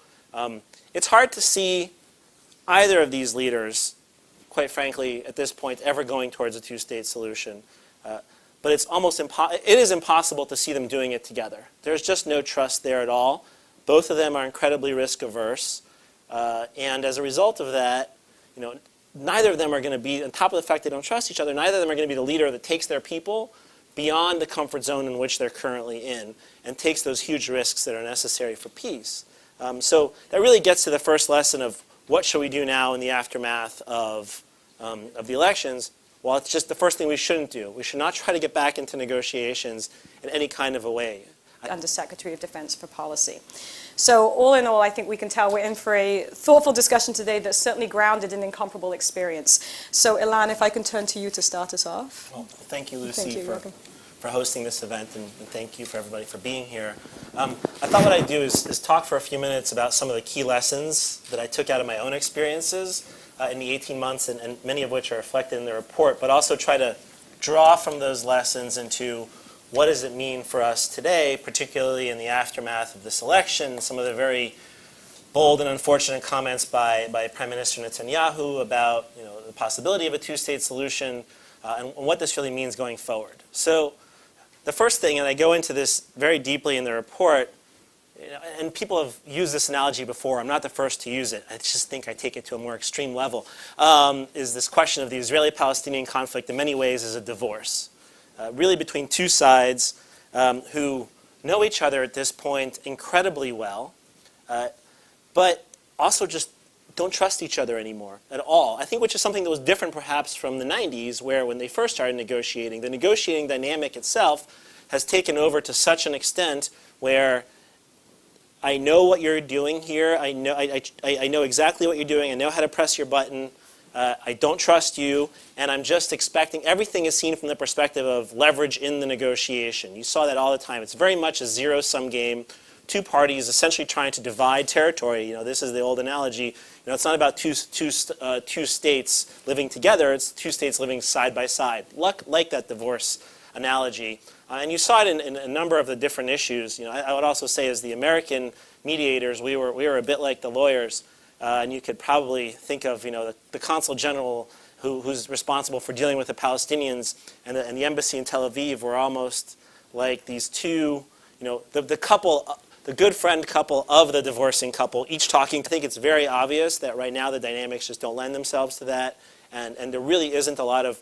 It's hard to see either of these leaders, quite frankly, at this point, ever going towards a two-state solution. But it is impossible to see them doing it together. There's just no trust there at all. Both of them are incredibly risk-averse. And as a result of that, neither of them are going to be, on top of the fact they don't trust each other, neither of them are going to be the leader that takes their people beyond the comfort zone in which they're currently in and takes those huge risks that are necessary for peace. So that really gets to the first lesson of what should we do now in the aftermath of the elections. Well, it's just the first thing we shouldn't do. We should not try to get back into negotiations in any kind of a way.
Under Secretary of Defense for Policy. So all in all, I think we can tell we're in for a thoughtful discussion today that's certainly grounded in incomparable experience. So Ilan, if I can turn to you to start us off.
Well, thank you, Lucy,
Thank you.
for hosting this event, and thank you for everybody for being here. I thought what I'd do is talk for a few minutes about some of the key lessons that I took out of my own experiences in the 18 months, and many of which are reflected in the report, but also try to draw from those lessons into what does it mean for us today, particularly in the aftermath of this election, some of the very bold and unfortunate comments by Prime Minister Netanyahu about the possibility of a two-state solution and what this really means going forward. So the first thing, and I go into this very deeply in the report, and people have used this analogy before, I'm not the first to use it, I just think I take it to a more extreme level, is this question of the Israeli-Palestinian conflict in many ways is a divorce. Really between two sides who know each other at this point incredibly well, but also just don't trust each other anymore at all. I think which is something that was different perhaps from the 90s, where when they first started negotiating, the negotiating dynamic itself has taken over to such an extent where I know what you're doing here, I know exactly what you're doing, I know how to press your button, I don't trust you, and I'm just expecting, everything is seen from the perspective of leverage in the negotiation. You saw that all the time. It's very much a zero-sum game. Two parties essentially trying to divide territory. This is the old analogy. It's not about two states living together. It's two states living side by side, like that divorce analogy. And you saw it in a number of the different issues. I would also say as the American mediators, we were a bit like the lawyers. And you could probably think of, the consul general who's responsible for dealing with the Palestinians and the embassy in Tel Aviv were almost like these two, the couple, the good friend couple of the divorcing couple, each talking. I think it's very obvious that right now the dynamics just don't lend themselves to that, and there really isn't a lot of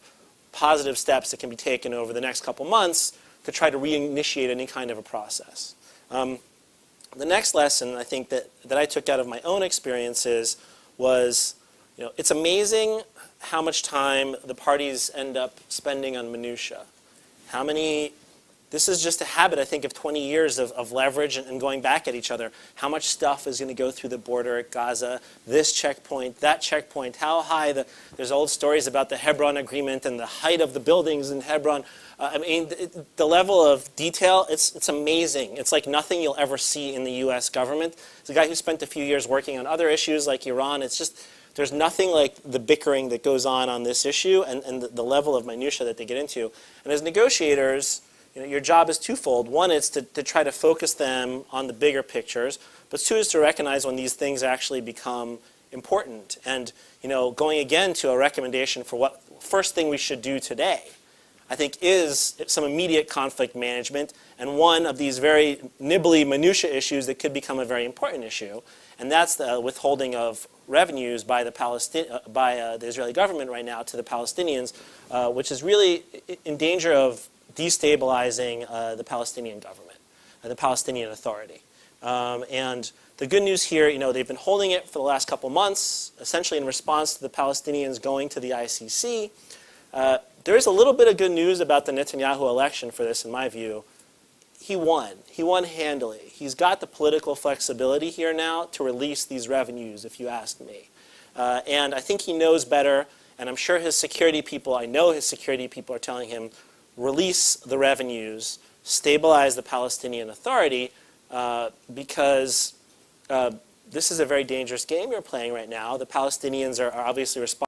positive steps that can be taken over the next couple months to try to reinitiate any kind of a process. The next lesson I think that I took out of my own experiences was, it's amazing how much time the parties end up spending on minutia. This is just a habit, I think, of 20 years of leverage and going back at each other. How much stuff is going to go through the border at Gaza, this checkpoint, that checkpoint, how high there's old stories about the Hebron Agreement and the height of the buildings in Hebron. The level of detail, it's amazing. It's like nothing you'll ever see in the U.S. government. As a guy who spent a few years working on other issues like Iran, it's just, there's nothing like the bickering that goes on this issue and the level of minutia that they get into. And as negotiators, your job is twofold. One is to try to focus them on the bigger pictures, but two is to recognize when these things actually become important. And going again to a recommendation for what first thing we should do today, I think, is some immediate conflict management and one of these very nibbly minutia issues that could become a very important issue, and that's the withholding of revenues by the Israeli government right now to the Palestinians, which is really in danger of destabilizing the Palestinian government, the Palestinian Authority. And the good news here, they've been holding it for the last couple months, essentially in response to the Palestinians going to the ICC. There is a little bit of good news about the Netanyahu election for this, in my view. He won. He won handily. He's got the political flexibility here now to release these revenues, if you ask me. And I think he knows better, and I'm sure his security people, I know his security people are telling him, release the revenues, stabilize the Palestinian Authority, because this is a very dangerous game you're playing right now. The Palestinians are obviously responsible